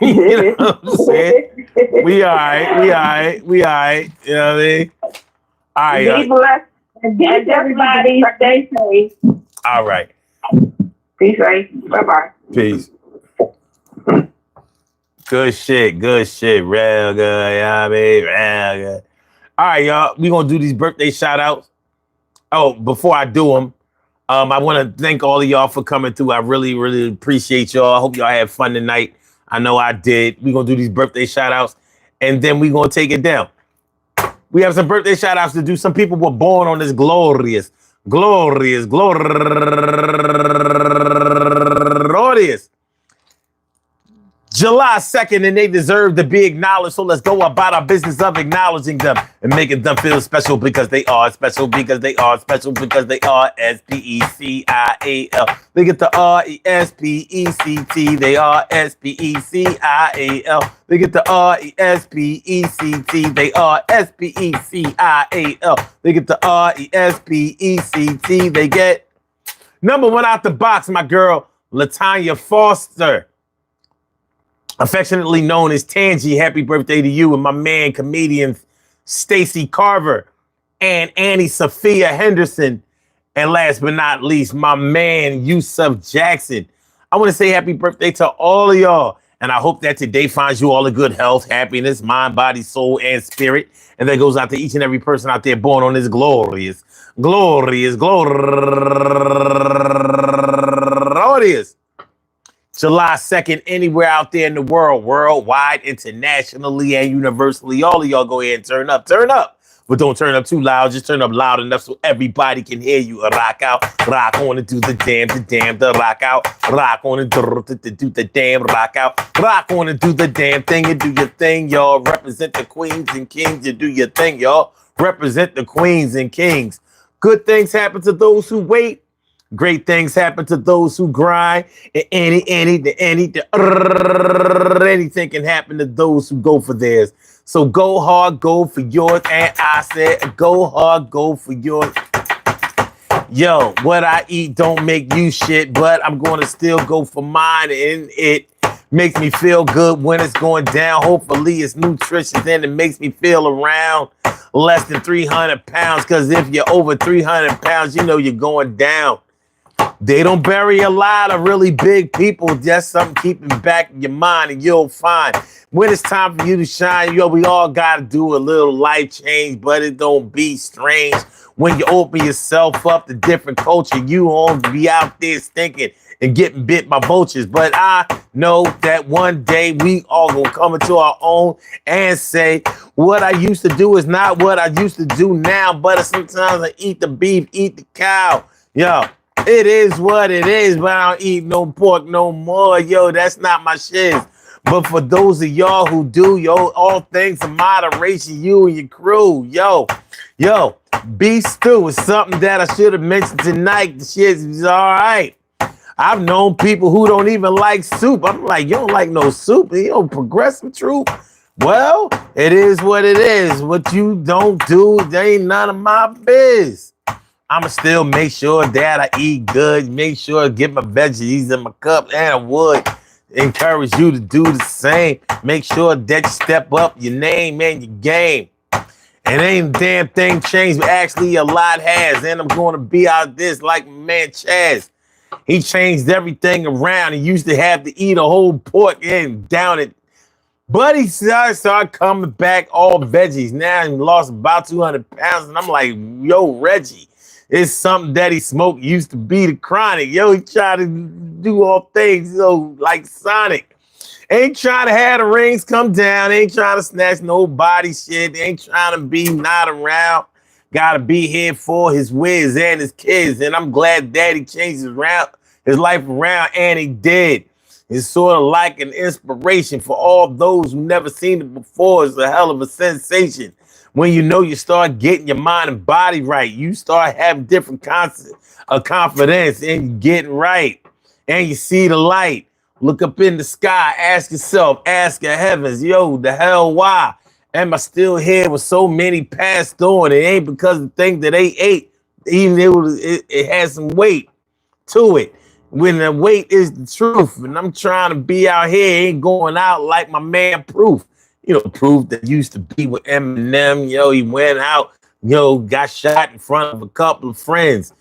You know what I'm saying? We all right. You know what I mean? All right. Be blessed. And everybody stay safe. All right. Be safe. Bye-bye. Peace. Good shit. Real good. You know what I mean? Real good. All right, y'all. We gonna do these birthday shout outs. Oh, before I do them, I want to thank all of y'all for coming through. I really, really appreciate y'all. I hope y'all had fun tonight. I know I did. We're going to do these birthday shout outs, and then we're going to take it down. We have some birthday shout outs to do. Some people were born on this glorious July 2nd, and they deserve to be acknowledged. So let's go about our business of acknowledging them and making them feel special because they are special, because they are special, because they are S-P-E-C-I-A-L. They get the R-E-S-P-E-C-T. They are S-P-E-C-I-A-L. They get the R-E-S-P-E-C-T. They are S-P-E-C-I-A-L. They get the R-E-S-P-E-C-T. They get number one out the box, my girl, Latanya Foster. Affectionately known as Tangy, happy birthday to you, and my man, comedian Stacy Carver, and Annie Sophia Henderson, and last but not least, my man, Yusuf Jackson. I want to say happy birthday to all of y'all, And I hope that today finds you all a good health, happiness, mind, body, soul, and spirit. And that goes out to each and every person out there born on this glorious July 2nd, anywhere out there in the world, worldwide, internationally, and universally. All of y'all go ahead and turn up. But don't turn up too loud. Just turn up loud enough so everybody can hear you. Rock out, rock on and do the damn, the rock out. Rock on and do the damn, rock out. Rock on and do the damn thing and do your thing, y'all. Represent the queens and kings and do your thing, y'all. Represent the queens and kings. Good things happen to those who wait. Great things happen to those who grind. And anything can happen to those who go for theirs. So go hard, go for yours. And I said, go hard, go for yours. Yo, what I eat don't make you shit, but I'm going to still go for mine. And it makes me feel good when it's going down. Hopefully it's nutritious and it makes me feel around less than 300 pounds. Because if you're over 300 pounds, you know you're going down. They don't bury a lot of really big people. Just something keeping back in your mind, and you'll find when it's time for you to shine. Yo, we all got to do a little life change, but it don't be strange. When you open yourself up to different culture, you won't be out there stinking and getting bit by vultures. But I know that one day we all gonna come into our own and say, what I used to do is not what I used to do now. But sometimes I eat the beef, eat the cow. Yo. It is what it is, but I don't eat no pork no more. Yo, that's not my shiz. But for those of y'all who do, yo, all things in moderation, you and your crew, yo, beef stew is something that I should have mentioned tonight. The shit is all right. I've known people who don't even like soup. I'm like, you don't like no soup? You don't progressive truth? Well, it is what it is. What you don't do, they ain't none of my biz. I'ma still make sure that I eat good, make sure I get my veggies in my cup, and I would encourage you to do the same. Make sure that you step up your name and your game. And ain't a damn thing changed, but actually a lot has. And I'm going to be out this like my man Chaz. He changed everything around. He used to have to eat a whole pork and down it. But he started coming back all veggies. Now he lost about 200 pounds. And I'm like, yo, Reggie. It's something that he smoked used to be the chronic. Yo, he tried to do all things, yo, like Sonic. Ain't trying to have the rings come down. Ain't trying to snatch nobody shit. Ain't trying to be not around. Got to be here for his wiz and his kids. And I'm glad that he changed his life around, and he did. It's sort of like an inspiration for all those who never seen it before. It's a hell of a sensation. When you know you start getting your mind and body right, you start having different confidence and getting right. And you see the light. Look up in the sky. Ask yourself, ask your heavens, yo, the hell why? Am I still here with so many passed on? It ain't because of the thing that they ate. Even it has some weight to it. When the weight is the truth. And I'm trying to be out here, ain't going out like my man Proof. You know, Proof that used to be with Eminem. Yo, he went out, yo, got shot in front of a couple of friends.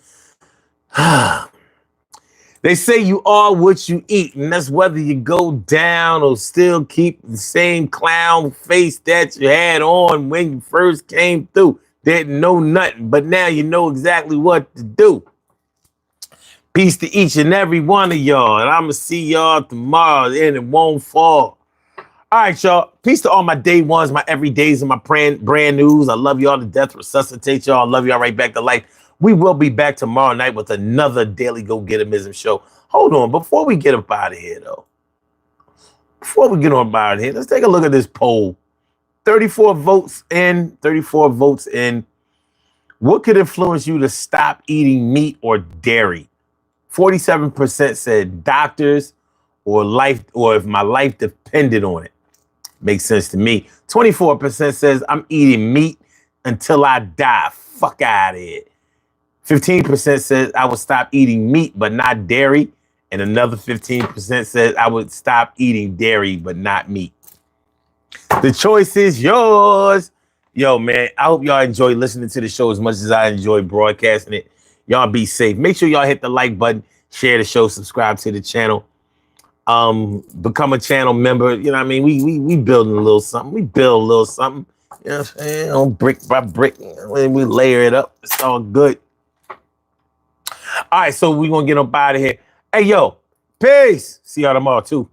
They say you are what you eat, and that's whether you go down or still keep the same clown face that you had on when you first came through. Didn't know nothing, but now you know exactly what to do. Peace to each and every one of y'all, and I'm going to see y'all tomorrow, and it won't fall. All right, y'all. Peace to all my day ones, my everydays, and my brand news. I love y'all to death. Resuscitate y'all. I love y'all right back to life. We will be back tomorrow night with another Daily Go-Get-Emism show. Hold on. Before we get up out of here, though. Before we get on out of here, let's take a look at this poll. 34 votes in. What could influence you to stop eating meat or dairy? 47% said doctors or life, or if my life depended on it. Makes sense to me. 24% says I'm eating meat until I die. Fuck out of here. 15% says I would stop eating meat but not dairy. And another 15% says I would stop eating dairy but not meat. The choice is yours. Yo, man, I hope y'all enjoy listening to the show as much as I enjoy broadcasting it. Y'all be safe. Make sure y'all hit the like button, share the show, subscribe to the channel. become a channel member. You know what I mean? We building a little something. We build a little something. You know what I'm saying? You know, brick by brick. When we layer it up, it's all good. All right, so we're gonna get up out of here. Hey, yo, peace. See y'all tomorrow too.